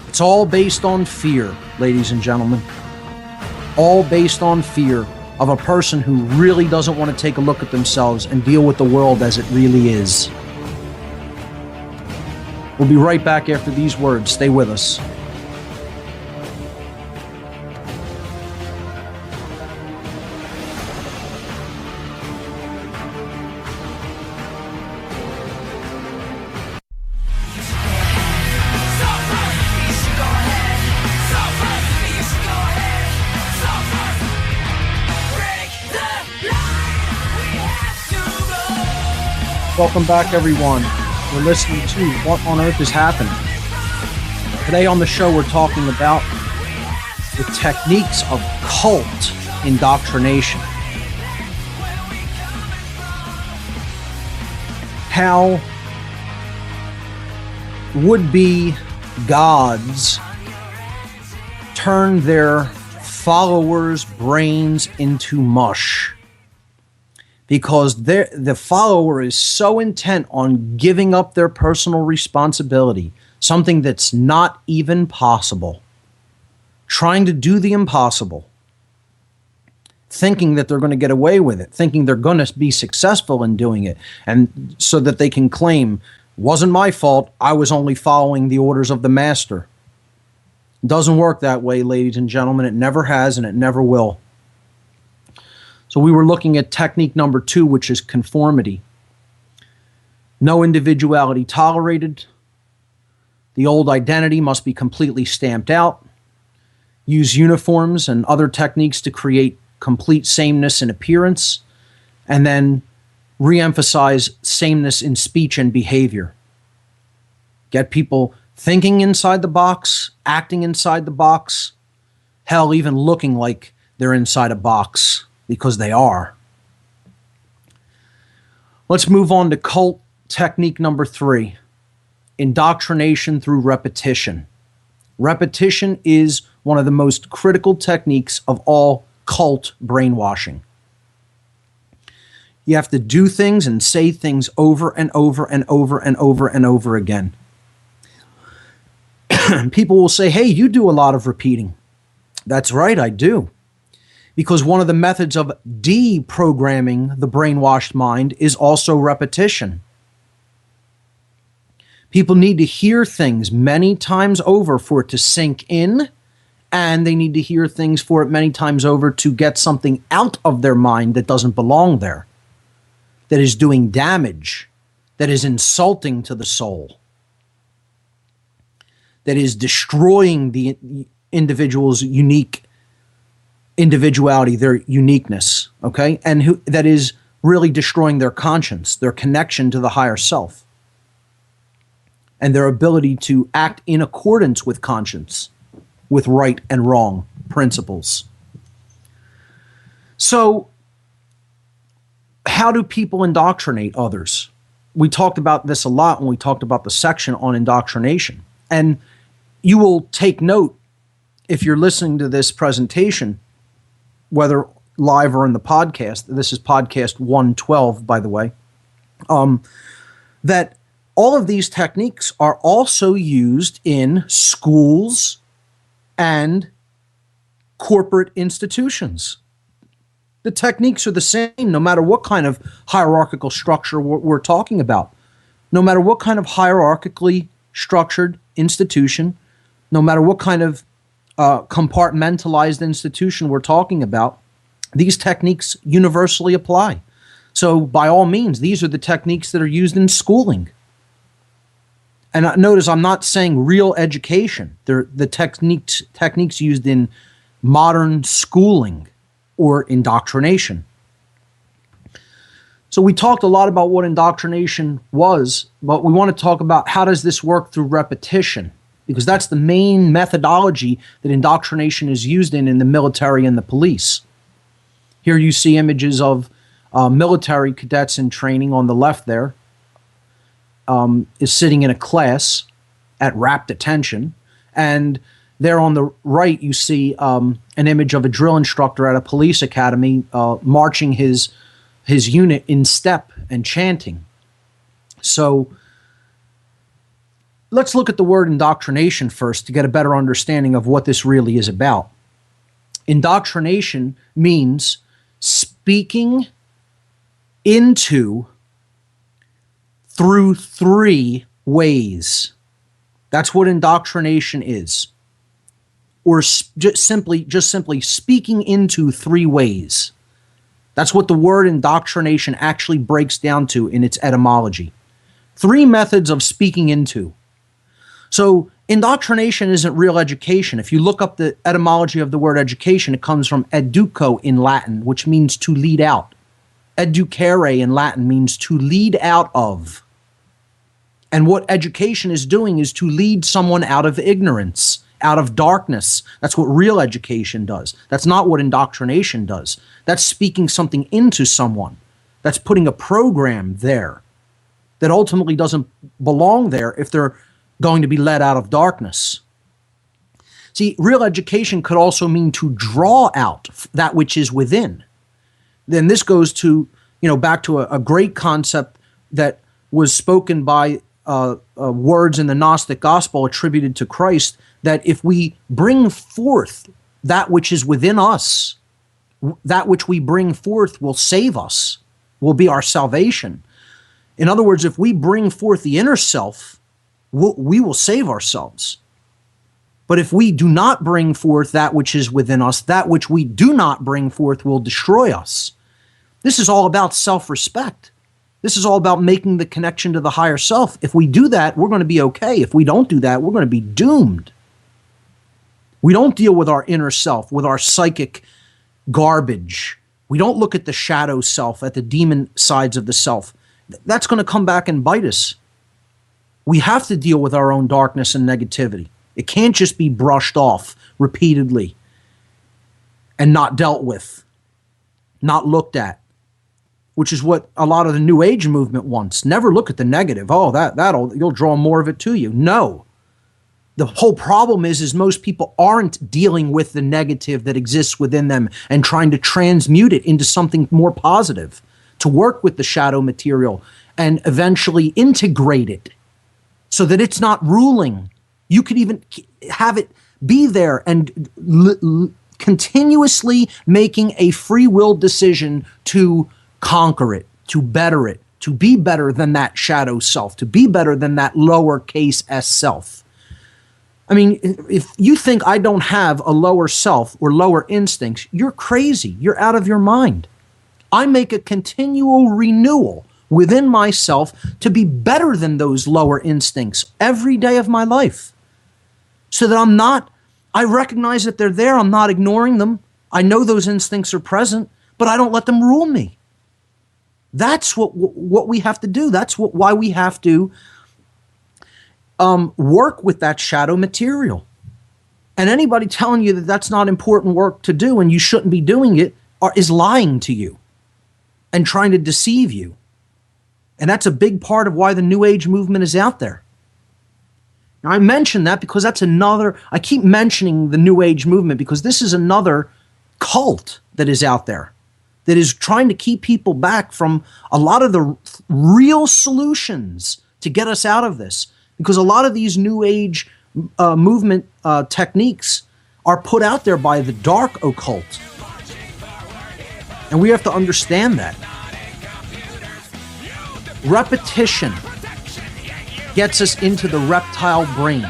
It's all based on fear, ladies and gentlemen. All based on fear of a person who really doesn't want to take a look at themselves and deal with the world as it really is. We'll be right back after these words. Stay with us. Welcome back, everyone. We're listening to What on Earth is Happening. Today on the show, we're talking about the techniques of cult indoctrination. How would-be gods turn their followers' brains into mush because the follower is so intent on giving up their personal responsibility, something that's not even possible, trying to do the impossible, thinking that they're going to get away with it, thinking they're going to be successful in doing it, and so that they can claim, wasn't my fault, I was only following the orders of the master. It doesn't work that way, ladies and gentlemen. It never has, and it never will. So we were looking at technique number 2, which is conformity. No individuality tolerated. The old identity must be completely stamped out. Use uniforms and other techniques to create complete sameness in appearance, and then re-emphasize sameness in speech and behavior. Get people thinking inside the box, acting inside the box, hell, even looking like they're inside a box, because they are. Let's move on to cult technique number 3, indoctrination through repetition. Repetition is one of the most critical techniques of all cult brainwashing. You have to do things and say things over and over and over and over and over again. People will say, hey, you do a lot of repeating. That's right, I do. Because one of the methods of deprogramming the brainwashed mind is also repetition. People need to hear things many times over for it to sink in, and they need to hear things for it many times over to get something out of their mind that doesn't belong there, that is doing damage, that is insulting to the soul, that is destroying the individual's unique individuality, their uniqueness, okay? And that is really destroying their conscience, their connection to the higher self, and their ability to act in accordance with conscience, with right and wrong principles. So, how do people indoctrinate others? We talked about this a lot when we talked about the section on indoctrination. And you will take note, if you're listening to this presentation, whether live or in the podcast, this is podcast 112, by the way, that all of these techniques are also used in schools and corporate institutions. The techniques are the same no matter what kind of hierarchical structure we're talking about. No matter what kind of hierarchically structured institution, no matter what kind of compartmentalized institution we're talking about, these techniques universally apply. So by all means, these are the techniques that are used in schooling. And notice I'm not saying real education. They're the techniques used in modern schooling or indoctrination. So we talked a lot about what indoctrination was, but we want to talk about how does this work through repetition, because that's the main methodology that indoctrination is used in the military and the police. Here you see images of military cadets in training on the left there. Is sitting in a class at rapt attention, and there on the right you see an image of a drill instructor at a police academy marching his unit in step and chanting. So let's look at the word indoctrination first to get a better understanding of what this really is about. Indoctrination means speaking into through 3 ways. That's what indoctrination is. Or just simply speaking into 3 ways. That's what the word indoctrination actually breaks down to in its etymology. 3 methods of speaking into. So indoctrination isn't real education. If you look up the etymology of the word education, it comes from educo in Latin, which means to lead out. Educare in Latin means to lead out of. And what education is doing is to lead someone out of ignorance, out of darkness. That's what real education does. That's not what indoctrination does. That's speaking something into someone. That's putting a program there that ultimately doesn't belong there if they're going to be led out of darkness. See, real education could also mean to draw out that which is within. Then this goes to, back to a great concept that was spoken by words in the Gnostic gospel attributed to Christ, that if we bring forth that which is within us, that which we bring forth will save us, will be our salvation. In other words, if we bring forth the inner self, we will save ourselves. But if we do not bring forth that which is within us, that which we do not bring forth will destroy us. This is all about self-respect. This is all about making the connection to the higher self. If we do that, we're going to be okay. If we don't do that, we're going to be doomed. We don't deal with our inner self, with our psychic garbage. We don't look at the shadow self, at the demon sides of the self. That's going to come back and bite us. We have to deal with our own darkness and negativity. It can't just be brushed off repeatedly and not dealt with, not looked at, which is what a lot of the New Age movement wants. Never look at the negative. Oh, you'll draw more of it to you. No. The whole problem is most people aren't dealing with the negative that exists within them and trying to transmute it into something more positive, to work with the shadow material and eventually integrate it so that it's not ruling. You could even have it be there and continuously making a free will decision to conquer it, to better it, to be better than that shadow self, to be better than that lowercase s self. I mean, if you think I don't have a lower self or lower instincts, you're crazy. You're out of your mind. I make a continual renewal within myself to be better than those lower instincts every day of my life. So that I recognize that they're there. I'm not ignoring them. I know those instincts are present, but I don't let them rule me. That's what we have to do. That's why we have to work with that shadow material. And anybody telling you that that's not important work to do and you shouldn't be doing it is lying to you and trying to deceive you. And that's a big part of why the New Age movement is out there. Now, I mention that because I keep mentioning the New Age movement because this is another cult that is out there that is trying to keep people back from a lot of the real solutions to get us out of this. Because a lot of these New Age movement techniques are put out there by the dark occult. And we have to understand that. Repetition gets us into the reptile brain.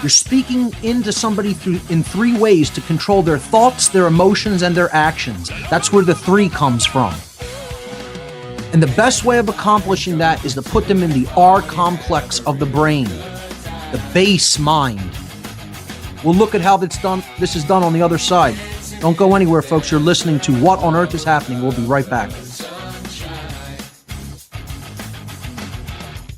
You're speaking into somebody in three ways to control their thoughts, their emotions, and their actions. That's where the three comes from. And the best way of accomplishing that is to put them in the R complex of the brain, the base mind. We'll look at how this is done on the other side. Don't go anywhere, folks. You're listening to What on Earth is Happening. We'll be right back.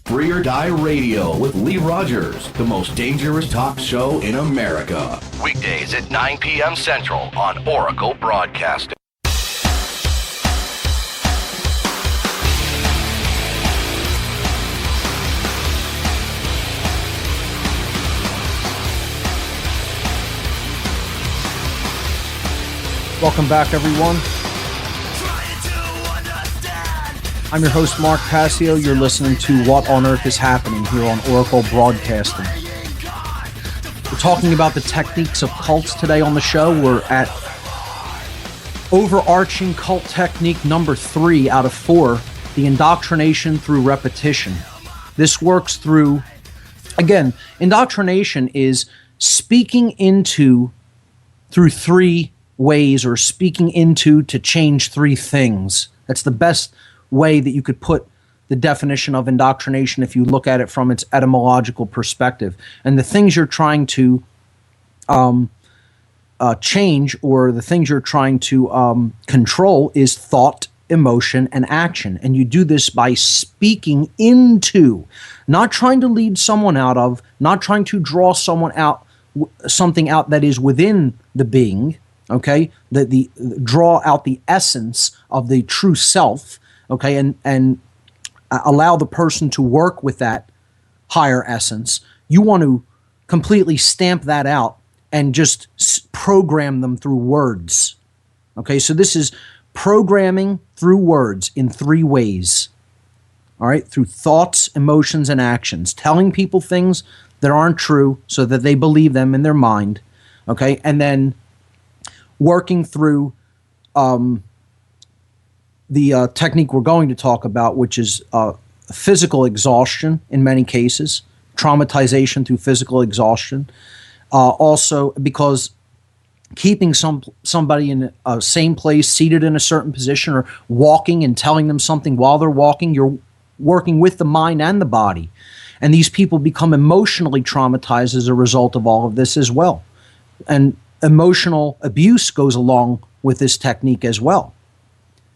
Free or Die Radio with Lee Rogers, the most dangerous talk show in America. Weekdays at 9 p.m. Central on Oracle Broadcasting. Welcome back, everyone. I'm your host, Mark Passio. You're listening to What on Earth is Happening here on Oracle Broadcasting. We're talking about the techniques of cults today on the show. We're at overarching cult technique number 3 out of 4, the indoctrination through repetition. This works through, again, indoctrination is speaking into through 3 ways, or speaking into to change 3 things. That's the best way that you could put the definition of indoctrination if you look at it from its etymological perspective. And the things you're trying to change, or the things you're trying to control, is thought, emotion, and action. And you do this by speaking into, not trying to lead someone out of, not trying to draw someone out, something out that is within the being, okay? The draw out the essence of the true self, okay? And allow the person to work with that higher essence. You want to completely stamp that out and just program them through words. Okay, so this is programming through words in 3 ways. All right, through thoughts, emotions, and actions. Telling people things that aren't true so that they believe them in their mind. Okay, and then working through the technique we're going to talk about, which is physical exhaustion in many cases, traumatization through physical exhaustion. Also, because keeping somebody in a same place, seated in a certain position, or walking and telling them something while they're walking, you're working with the mind and the body. And these people become emotionally traumatized as a result of all of this as well. And emotional abuse goes along with this technique as well.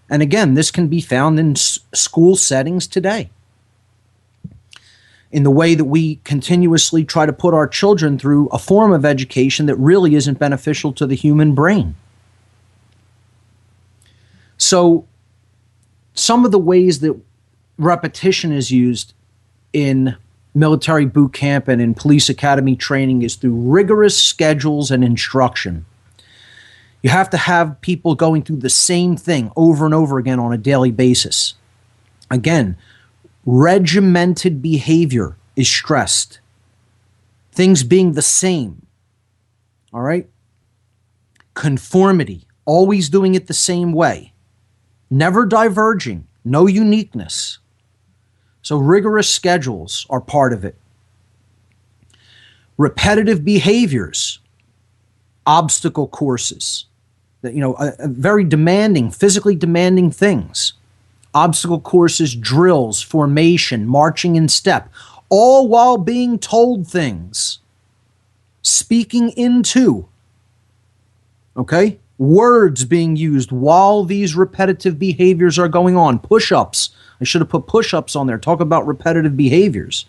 And again, this can be found in school settings today, in the way that we continuously try to put our children through a form of education that really isn't beneficial to the human brain. So some of the ways that repetition is used in military boot camp and in police academy training is through rigorous schedules and instruction. You have to have people going through the same thing over and over again on a daily basis. Again, regimented behavior is stressed. Things being the same. All right? Conformity, always doing it the same way. Never diverging, no uniqueness. So rigorous schedules are part of it. Repetitive behaviors, obstacle courses, very demanding, physically demanding things. Obstacle courses, drills, formation, marching in step, all while being told things. Speaking into, okay? Words being used while these repetitive behaviors are going on. Push-ups. I should have put push-ups on there. Talk about repetitive behaviors.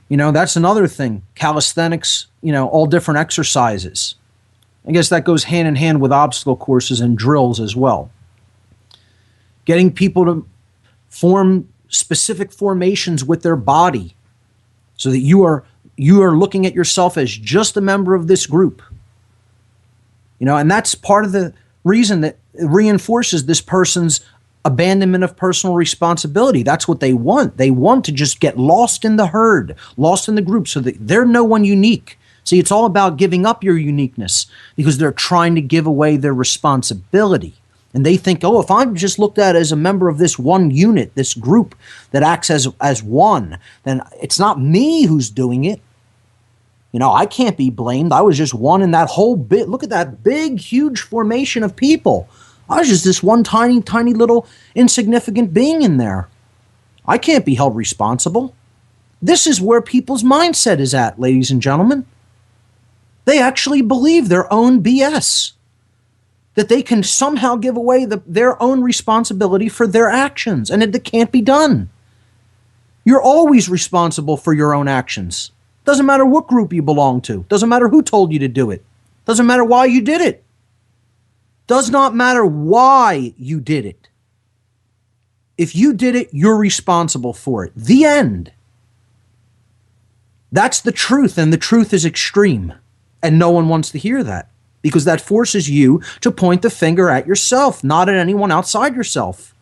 That's another thing. Calisthenics, all different exercises. I guess that goes hand in hand with obstacle courses and drills as well. Getting people to form specific formations with their body so that you are looking at yourself as just a member of this group. And that's part of the reason that it reinforces this person's abandonment of personal responsibility. That's what they want. They want to just get lost in the herd, lost in the group, so that they're no one unique. See, it's all about giving up your uniqueness because they're trying to give away their responsibility. And they think, if I'm just looked at as a member of this one unit, this group that acts as one, then it's not me who's doing it. I can't be blamed. I was just one in that whole bit. Look at that big, huge formation of people. I was just this one tiny, tiny little insignificant being in there. I can't be held responsible. This is where people's mindset is at, ladies and gentlemen. They actually believe their own BS. That they can somehow give away their own responsibility for their actions, and it can't be done. You're always responsible for your own actions. Doesn't matter what group you belong to. Doesn't matter who told you to do it. Doesn't matter why you did it. Does not matter why you did it. If you did it, you're responsible for it. The end. That's the truth, and the truth is extreme, and no one wants to hear that. Because that forces you to point the finger at yourself, not at anyone outside yourself.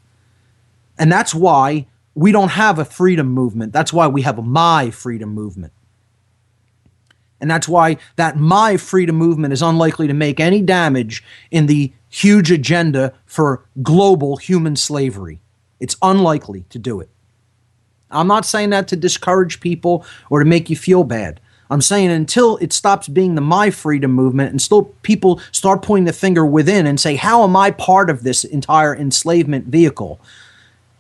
And that's why we don't have a freedom movement. That's why we have a My Freedom movement. And that's why that My Freedom movement is unlikely to make any damage in the huge agenda for global human slavery. It's unlikely to do it. I'm not saying that to discourage people or to make you feel bad. I'm saying until it stops being the My Freedom movement and still people start pointing the finger within and say, how am I part of this entire enslavement vehicle?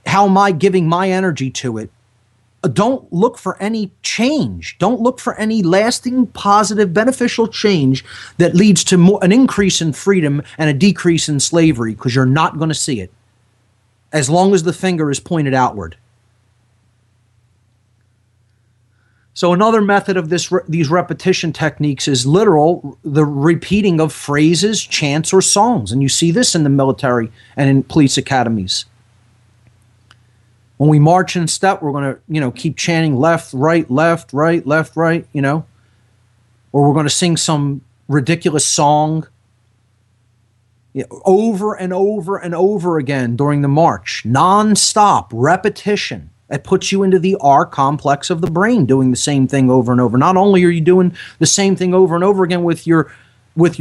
How am I giving my energy to it? don't look for any change. Don't look for any lasting, positive, beneficial change that leads to an increase in freedom and a decrease in slavery, because you're not going to see it as long as the finger is pointed outward. So another method of these repetition techniques is the repeating of phrases, chants, or songs. And you see this in the military and in police academies. When we march in step, we're going to, keep chanting left, right, left, right, or we're going to sing some ridiculous song over and over and over again during the march. Non-stop repetition. It puts you into the R complex of the brain, doing the same thing over and over. Not only are you doing the same thing over and over again with your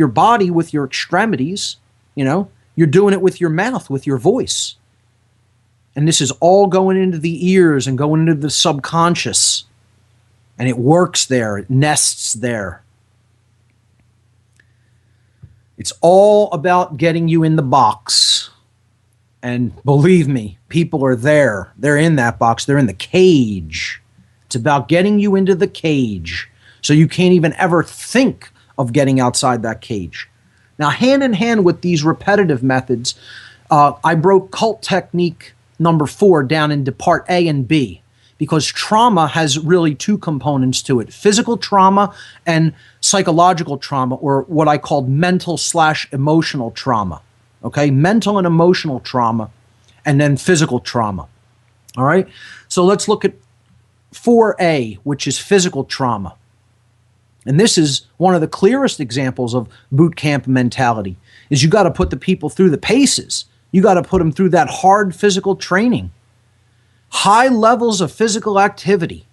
body, with your extremities, you're doing it with your mouth, with your voice. And this is all going into the ears and going into the subconscious. And it works there. It nests there. It's all about getting you in the box. And believe me, people are there. They're in that box. They're in the cage. It's about getting you into the cage so you can't even ever think of getting outside that cage. Now, hand in hand with these repetitive methods, I broke cult technique number 4 down into part A and B, because trauma has really 2 components to it: physical trauma and psychological trauma, or what I called mental/emotional trauma. Okay, mental and emotional trauma, and then physical trauma. All right, so let's look at 4A, which is physical trauma. And this is one of the clearest examples of boot camp mentality, is you got to put the people through the paces. You got to put them through that hard physical training. High levels of physical activity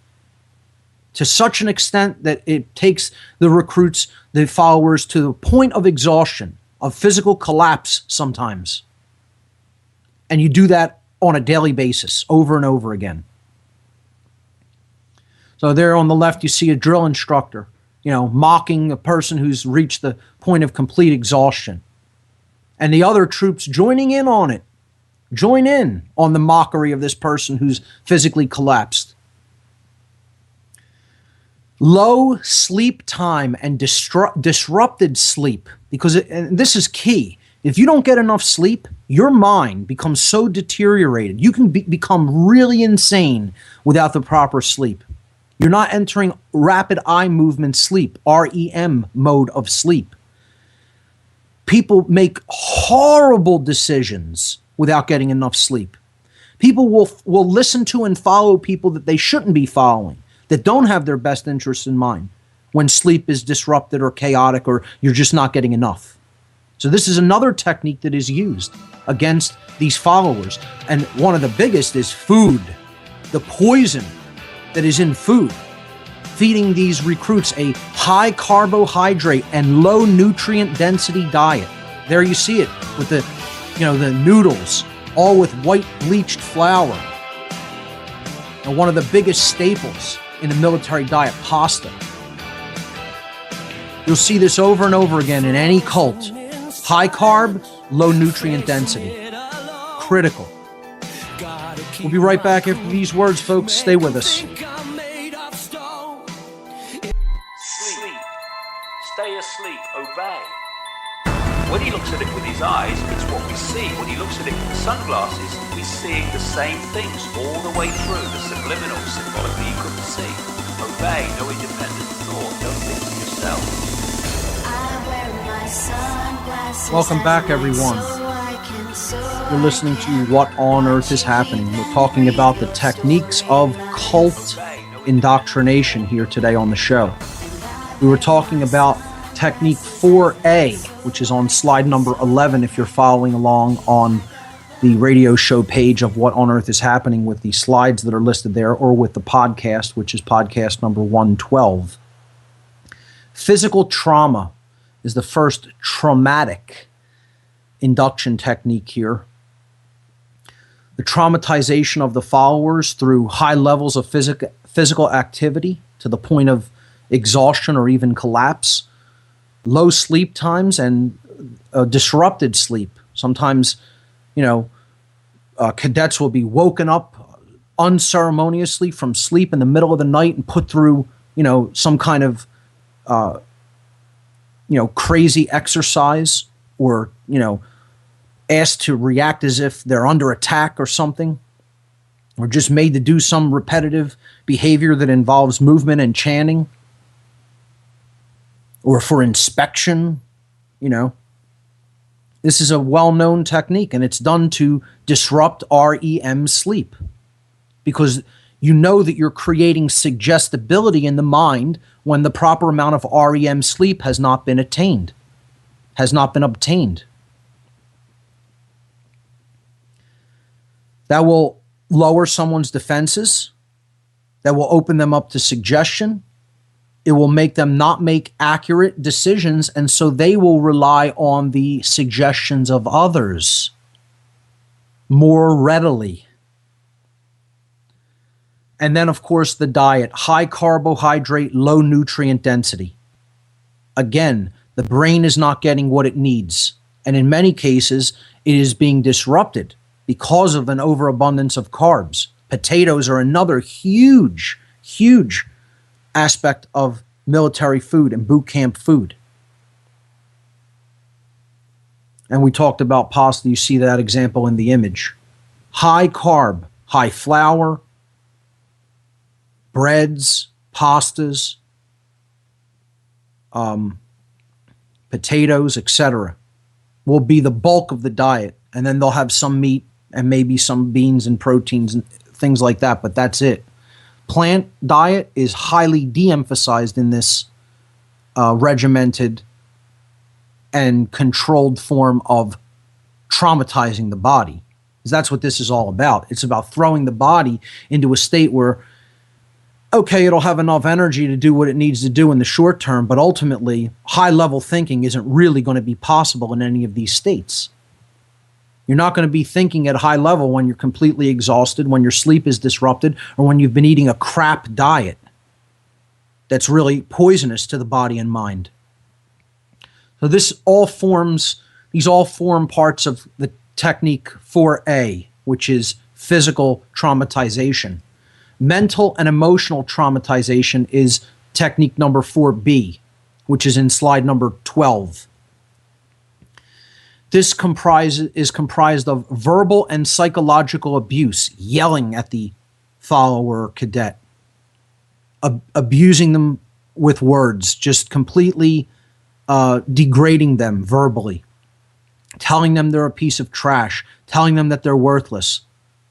to such an extent that it takes the recruits, the followers, to the point of exhaustion, of physical collapse sometimes. And you do that on a daily basis, over and over again. So there on the left, you see a drill instructor, mocking a person who's reached the point of complete exhaustion. And the other troops joining in on it. Join in on the mockery of this person who's physically collapsed. Low sleep time and disrupted sleep, and this is key. If you don't get enough sleep, your mind becomes so deteriorated. You can become really insane without the proper sleep. You're not entering rapid eye movement sleep, REM mode of sleep. People make horrible decisions without getting enough sleep. People will listen to and follow people that they shouldn't be following, that don't have their best interests in mind, when sleep is disrupted or chaotic, or you're just not getting enough. So this is another technique that is used against these followers. And one of the biggest is food, the poison that is in food, feeding these recruits a high carbohydrate and low nutrient density diet. There you see it with the noodles, all with white bleached flour. And one of the biggest staples in the military diet, pasta. You'll see this over and over again in any cult. High carb, low nutrient density. Critical. We'll be right back after these words, folks. Stay with us. Sleep. Stay asleep. Obey. When he looks at it with his eyes, it's what we see. When he looks at it with the sunglasses, he's seeing the same things all the way through, the subliminal, symbolically you couldn't see. Obey, no independent thought, don't think for yourself. Welcome back, everyone. You're listening to What on Earth is Happening. We're talking about the techniques of cult indoctrination here today on the show. We were talking about technique 4A, which is on slide number 11 if you're following along on the radio show page of What on Earth is Happening, with the slides that are listed there, or with the podcast, which is podcast number 112. Physical trauma is the first traumatic induction technique here. The traumatization of the followers through high levels of physical activity to the point of exhaustion or even collapse. Low sleep times and disrupted sleep. Sometimes, cadets will be woken up unceremoniously from sleep in the middle of the night and put through, some kind of, crazy exercise, or, asked to react as if they're under attack or something, or just made to do some repetitive behavior that involves movement and chanting, or for inspection, This is a well-known technique, and it's done to disrupt REM sleep, because you know that you're creating suggestibility in the mind when the proper amount of REM sleep has not been obtained. That will lower someone's defenses. That will open them up to suggestion. It will make them not make accurate decisions, and so they will rely on the suggestions of others more readily. And then, of course, the diet: high carbohydrate, low nutrient density. Again, the brain is not getting what it needs, and in many cases, it is being disrupted because of an overabundance of carbs. Potatoes are another huge, huge aspect of military food and boot camp food. And we talked about pasta. You see that example in the image. High carb, high flour, breads, pastas, potatoes, etc. will be the bulk of the diet. And then they'll have some meat and maybe some beans and proteins and things like that, but that's it. Plant diet is highly de-emphasized in this regimented and controlled form of traumatizing the body. Because that's what this is all about. It's about throwing the body into a state where, okay, it'll have enough energy to do what it needs to do in the short term, but ultimately, high-level thinking isn't really going to be possible in any of these states. You're not going to be thinking at a high level when you're completely exhausted, when your sleep is disrupted, or when you've been eating a crap diet that's really poisonous to the body and mind. So these all form parts of the technique 4A, which is physical traumatization. Mental and emotional traumatization is technique number 4B, which is in slide number 12. This is comprised of verbal and psychological abuse, yelling at the follower cadet, abusing them with words, just completely degrading them verbally, telling them they're a piece of trash, telling them that they're worthless,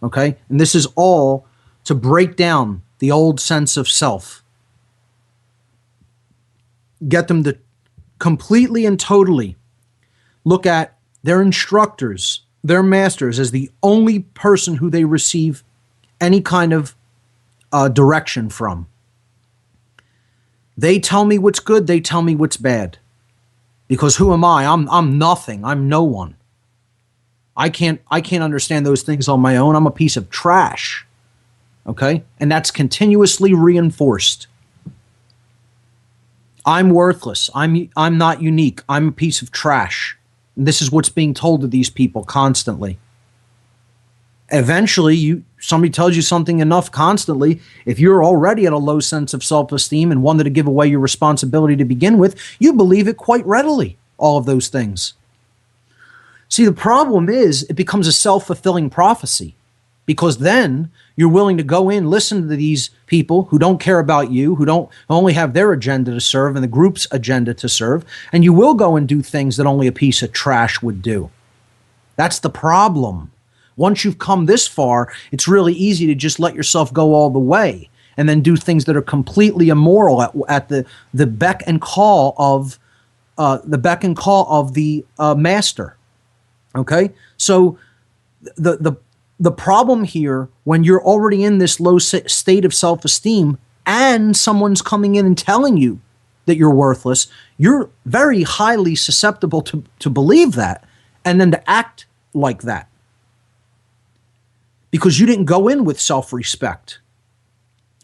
okay? And this is all to break down the old sense of self, get them to completely and totally look at their instructors, their masters, as the only person who they receive any kind of direction from. They tell me what's good, they tell me what's bad. Because who am I? I'm nothing. I'm no one. I can't understand those things on my own. I'm a piece of trash. Okay? And that's continuously reinforced. I'm worthless. I'm not unique. I'm a piece of trash. And this is what's being told to these people constantly. Eventually, somebody tells you something enough constantly, if you're already at a low sense of self-esteem and wanted to give away your responsibility to begin with, you believe it quite readily, all of those things. See, the problem is it becomes a self-fulfilling prophecy, because then you're willing to go in, listen to these people who don't care about you, who only have their agenda to serve and the group's agenda to serve, and you will go and do things that only a piece of trash would do. That's the problem. Once you've come this far, it's really easy to just let yourself go all the way and then do things that are completely immoral at the beck and call of the master. Okay, so the problem here, when you're already in this low state of self-esteem and someone's coming in and telling you that you're worthless, you're very highly susceptible to believe that and then to act like that. Because you didn't go in with self-respect.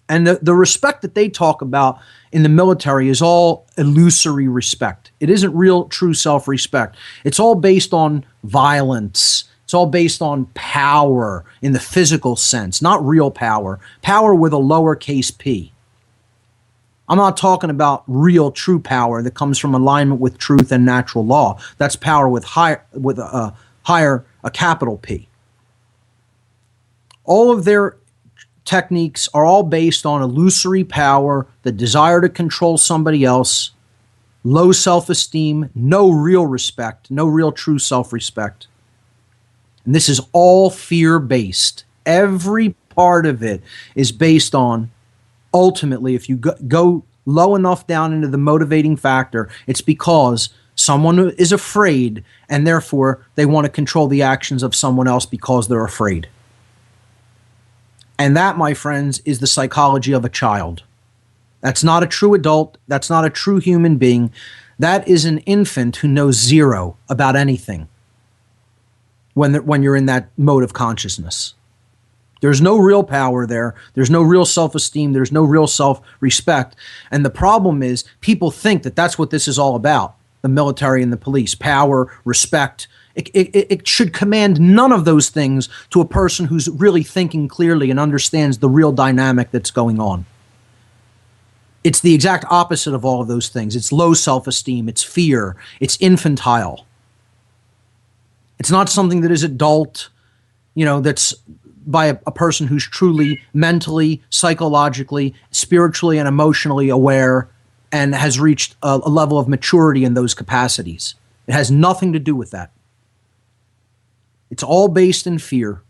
And the respect that they talk about in the military is all illusory respect. It isn't real, true self-respect. It's all based on violence. It's all based on power in the physical sense, not real power. Power with a lowercase p. I'm not talking about real true power that comes from alignment with truth and natural law. That's power with a capital P. All of their techniques are all based on illusory power, the desire to control somebody else, low self-esteem, no real respect, no real true self-respect. And this is all fear-based. Every part of it is based on, ultimately, if you go low enough down into the motivating factor, it's because someone is afraid, and therefore they want to control the actions of someone else because they're afraid. And that, my friends, is the psychology of a child. That's not a true adult. That's not a true human being. That is an infant who knows zero about anything when you're in that mode of consciousness. There's no real power there. There's no real self-esteem. There's no real self-respect. And the problem is people think that that's what this is all about, the military and the police, power, respect. It should command none of those things to a person who's really thinking clearly and understands the real dynamic that's going on. It's the exact opposite of all of those things. It's low self-esteem. It's fear. It's infantile. It's not something that is adult, that's by a person who's truly mentally, psychologically, spiritually, and emotionally aware and has reached a level of maturity in those capacities. It has nothing to do with that. It's all based in fear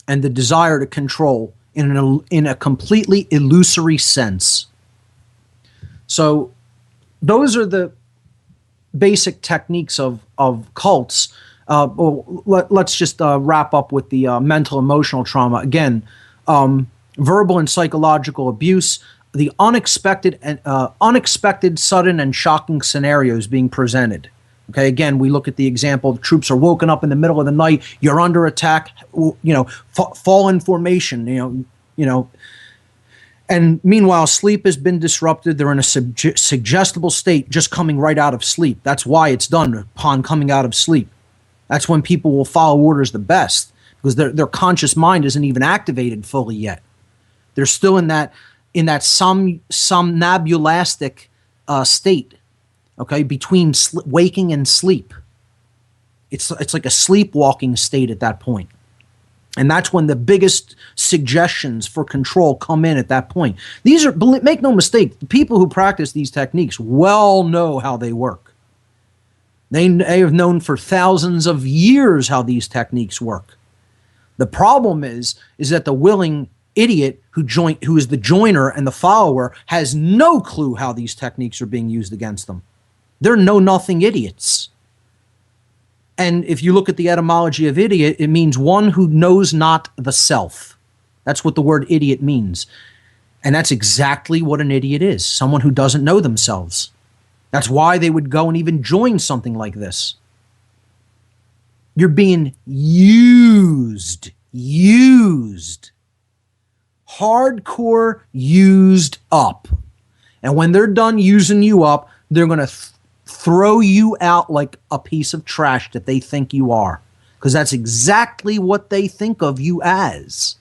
and the desire to control in a completely illusory sense. So those are the basic techniques of cults. Let's just wrap up with the mental emotional trauma. Again, verbal and psychological abuse, the unexpected, sudden and shocking scenarios being presented. Okay, again, we look at the example of troops are woken up in the middle of the night, you're under attack, fall in formation, and meanwhile, sleep has been disrupted. They're in a suggestible state just coming right out of sleep. That's why it's done upon coming out of sleep. That's when people will follow orders the best, because their conscious mind isn't even activated fully yet. They're still in that somnambulastic state. Okay, between waking and sleep. It's like a sleepwalking state at that point. And that's when the biggest suggestions for control come in at that point. These are, make no mistake, the people who practice these techniques well know how they work. They have known for thousands of years how these techniques work. The problem is that the willing idiot who is the joiner and the follower has no clue how these techniques are being used against them. They're know-nothing idiots. And if you look at the etymology of idiot, it means one who knows not the self. That's what the word idiot means. And that's exactly what an idiot is, someone who doesn't know themselves. That's why they would go and even join something like this. You're being used. Hardcore used up. And when they're done using you up, they're going to throw you out like a piece of trash that they think you are, because that's exactly what they think of you as.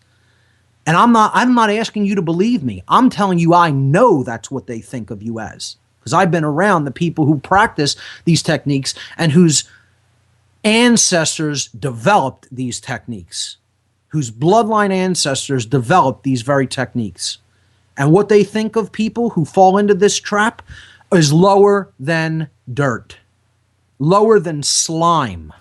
And I'm not asking you to believe me. I'm telling you I know that's what they think of you as, because I've been around the people who practice these techniques and whose ancestors developed these techniques, whose bloodline ancestors developed these very techniques. And what they think of people who fall into this trap is lower than dirt, lower than slime.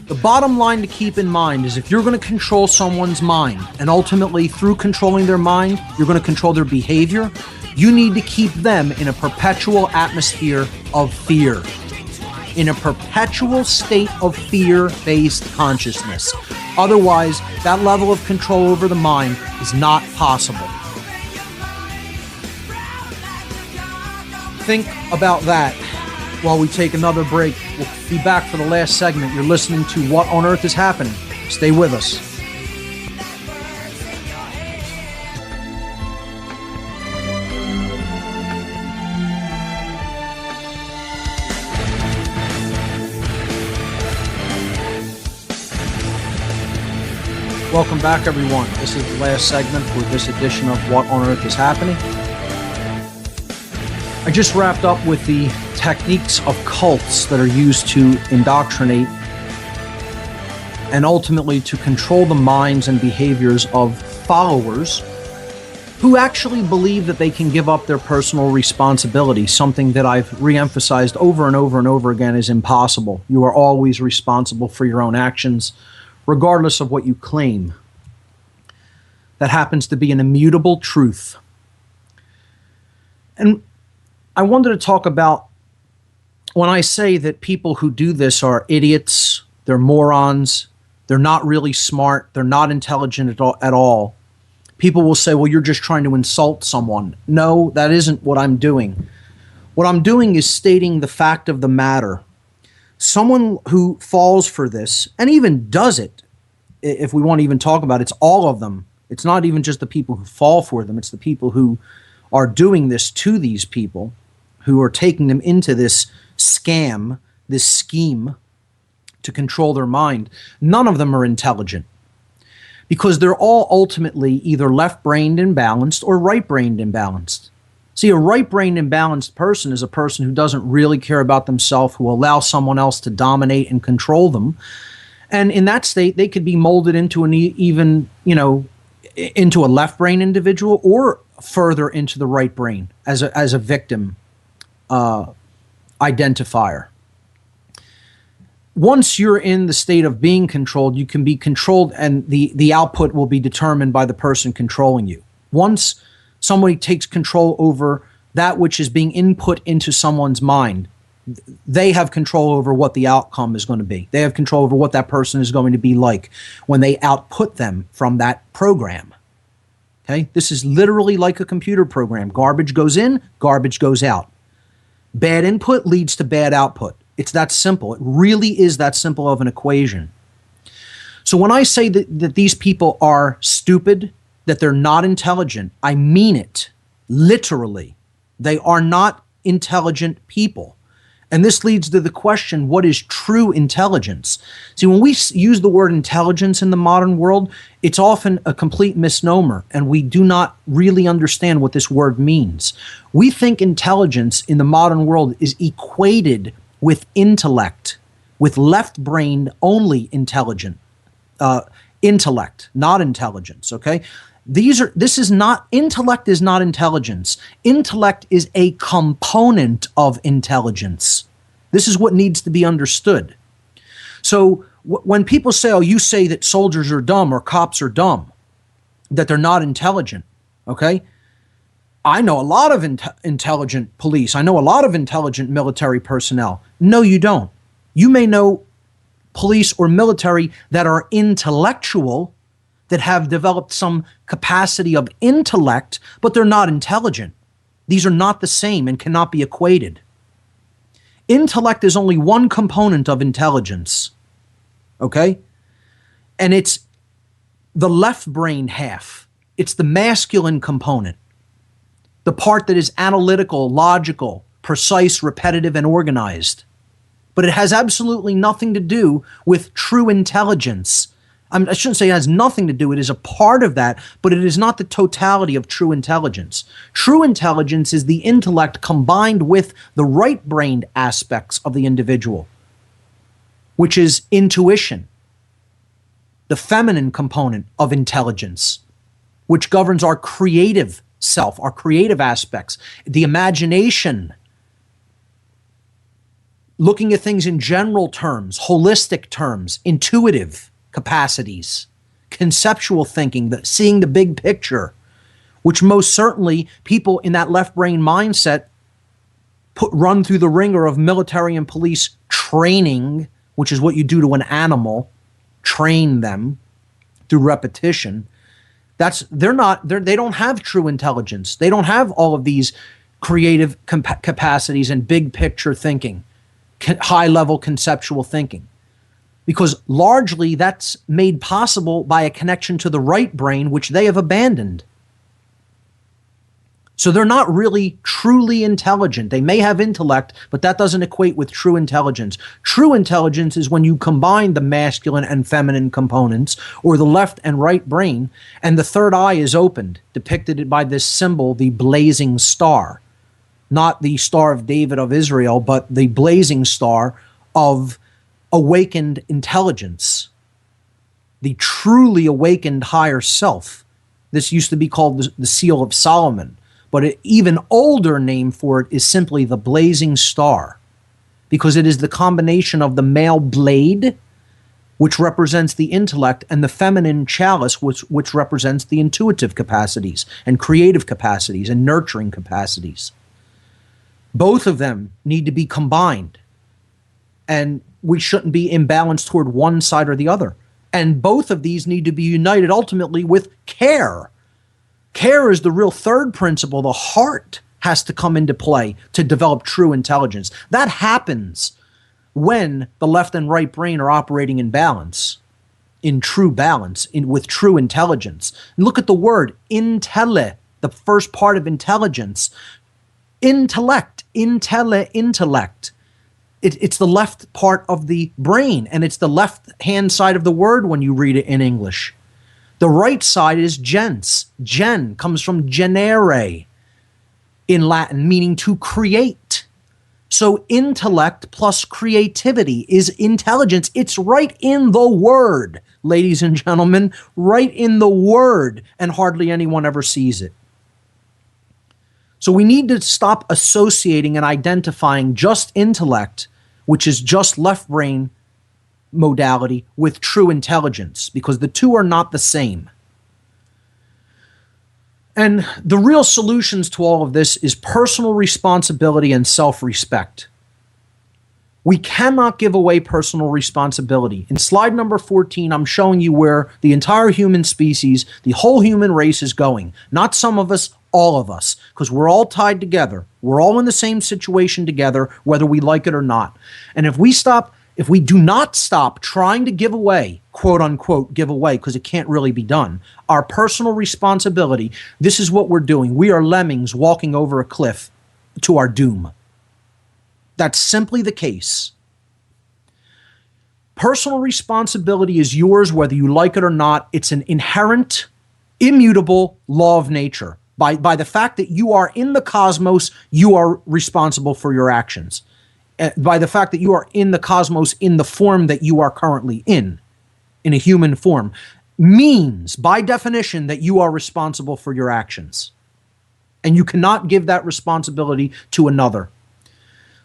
The bottom line to keep in mind is if you're going to control someone's mind, and ultimately through controlling their mind, you're going to control their behavior, you need to keep them in a perpetual atmosphere of fear, in a perpetual state of fear-based consciousness. Otherwise, that level of control over the mind is not possible. Think about that while we take another break. We'll be back for the last segment. You're listening to What on Earth is Happening. Stay with us. Welcome back, everyone. This is the last segment for this edition of What on Earth is Happening. I just wrapped up with the techniques of cults that are used to indoctrinate and ultimately to control the minds and behaviors of followers who actually believe that they can give up their personal responsibility, something that I've reemphasized over and over and over again is impossible. You are always responsible for your own actions, regardless of what you claim. That happens to be an immutable truth. And I wanted to talk about when I say that people who do this are idiots, they're morons, they're not really smart, they're not intelligent at all. People will say, well, you're just trying to insult someone. No, that isn't what I'm doing. What I'm doing is stating the fact of the matter. Someone who falls for this, and even does it, if we want to even talk about it, it's all of them. It's not even just the people who fall for them. It's the people who are doing this to these people, who are taking them into this scam, this scheme to control their mind. None of them are intelligent because they're all ultimately either left-brained imbalanced or right-brained imbalanced. See, a right-brained imbalanced person is a person who doesn't really care about themselves, who allows someone else to dominate and control them. And in that state, they could be molded into an even, into a left-brain individual or further into the right brain as a victim identifier. Once you're in the state of being controlled, you can be controlled, and the output will be determined by the person controlling you. Once somebody takes control over that which is being input into someone's mind, they have control over what the outcome is going to be. They have control over what that person is going to be like when they output them from that program. Okay? This is literally like a computer program. Garbage goes in, garbage goes out. Bad input leads to bad output. It's that simple. It really is that simple of an equation. So when I say that these people are stupid, that they're not intelligent, I mean it. Literally. They are not intelligent people. And this leads to the question, what is true intelligence? See, when we use the word intelligence in the modern world, it's often a complete misnomer, and we do not really understand what this word means. We think intelligence in the modern world is equated with intellect, with left-brained only intellect, not intelligence, okay? Intellect is not intelligence. Intellect is a component of intelligence. This is what needs to be understood. So when people say, oh, you say that soldiers are dumb or cops are dumb, that they're not intelligent, okay? I know a lot of intelligent police. I know a lot of intelligent military personnel. No, you don't. You may know police or military that are intellectual, that have developed some capacity of intellect, but they're not intelligent. These are not the same and cannot be equated. Intellect is only one component of intelligence, okay? And it's the left brain half. It's the masculine component, the part that is analytical, logical, precise, repetitive, and organized. But it has absolutely nothing to do with true intelligence. I shouldn't say it has nothing to do. It is a part of that, but it is not the totality of true intelligence. True intelligence is the intellect combined with the right-brained aspects of the individual, which is intuition, the feminine component of intelligence, which governs our creative self, our creative aspects, the imagination, looking at things in general terms, holistic terms, intuitive capacities, conceptual thinking, seeing the big picture, which most certainly people in that left brain mindset run through the ringer of military and police training, which is what you do to an animal, train them through repetition. They don't have true intelligence. They don't have all of these creative capacities and big picture thinking, high level conceptual thinking. Because largely that's made possible by a connection to the right brain, which they have abandoned. So they're not really truly intelligent. They may have intellect, but that doesn't equate with true intelligence. True intelligence is when you combine the masculine and feminine components, or the left and right brain, and the third eye is opened, depicted by this symbol, the blazing star. Not the Star of David of Israel, but the blazing star of awakened intelligence. The truly awakened higher self. This used to be called the Seal of Solomon. But an even older name for it is simply the blazing star, because it is the combination of the male blade, which represents the intellect, and the feminine chalice, which represents the intuitive capacities and creative capacities and nurturing capacities. Both of them need to be combined, and we shouldn't be imbalanced toward one side or the other. And both of these need to be united ultimately with care. Care is the real third principle. The heart has to come into play to develop true intelligence. That happens when the left and right brain are operating in balance, in true balance, with true intelligence. And look at the word intelle, the first part of intelligence. Intellect, intellect. It's the left part of the brain, and it's the left-hand side of the word when you read it in English. The right side is gens. Gen comes from genere in Latin, meaning to create. So intellect plus creativity is intelligence. It's right in the word, ladies and gentlemen, right in the word, and hardly anyone ever sees it. So we need to stop associating and identifying just intellect, which is just left brain modality, with true intelligence, because the two are not the same. And the real solutions to all of this is personal responsibility and self-respect. We cannot give away personal responsibility. In slide number 14, I'm showing you where the entire human species, the whole human race is going. Not some of us, all of us, because we're all tied together. We're all in the same situation together, whether we like it or not. And if we do not stop trying to give away, quote unquote, give away, because it can't really be done, our personal responsibility, this is what we're doing. We are lemmings walking over a cliff to our doom. That's simply the case. Personal responsibility is yours whether you like it or not. It's an inherent, immutable law of nature. By the fact that you are in the cosmos, you are responsible for your actions. By the fact that you are in the cosmos in the form that you are currently in a human form, means, by definition, that you are responsible for your actions. And you cannot give that responsibility to another.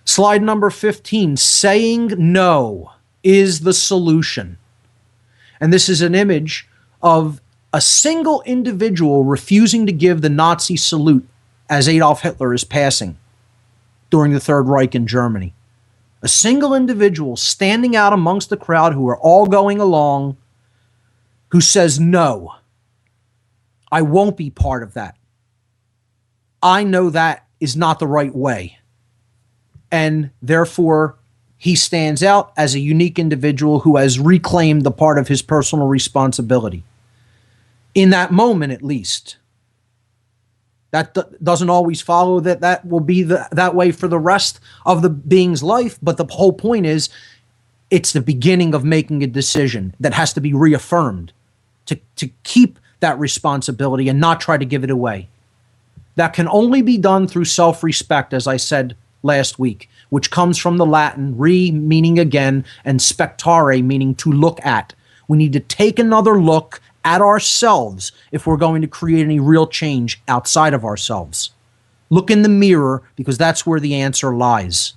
Slide number 15, saying no is the solution. And this is an image of a single individual refusing to give the Nazi salute as Adolf Hitler is passing during the Third Reich in Germany. A single individual standing out amongst the crowd who are all going along, who says, no, I won't be part of that. I know that is not the right way. And therefore, he stands out as a unique individual who has reclaimed the part of his personal responsibility. In that moment, at least. That doesn't always follow that will be that way for the rest of the being's life, but the whole point is it's the beginning of making a decision that has to be reaffirmed to keep that responsibility and not try to give it away. That can only be done through self-respect, as I said last week, which comes from the Latin re meaning again and spectare meaning to look at. We need to take another look at ourselves if we're going to create any real change outside of ourselves. Look in the mirror, because that's where the answer lies.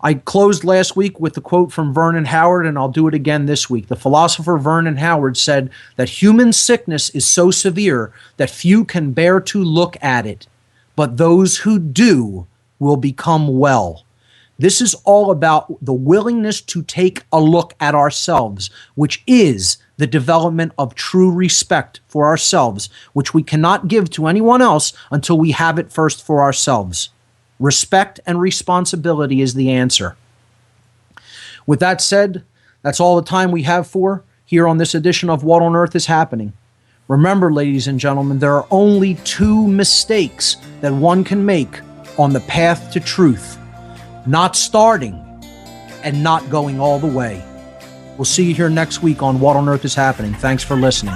I closed last week with the quote from Vernon Howard, and I'll do it again this week. The philosopher Vernon Howard said that human sickness is so severe that few can bear to look at it, but those who do will become well. This is all about the willingness to take a look at ourselves, which is the development of true respect for ourselves, which we cannot give to anyone else until we have it first for ourselves. Respect and responsibility is the answer. With that said, that's all the time we have for here on this edition of What on Earth is Happening. Remember, ladies and gentlemen, there are only two mistakes that one can make on the path to truth: not starting and not going all the way. We'll see you here next week on What on Earth is Happening. Thanks for listening.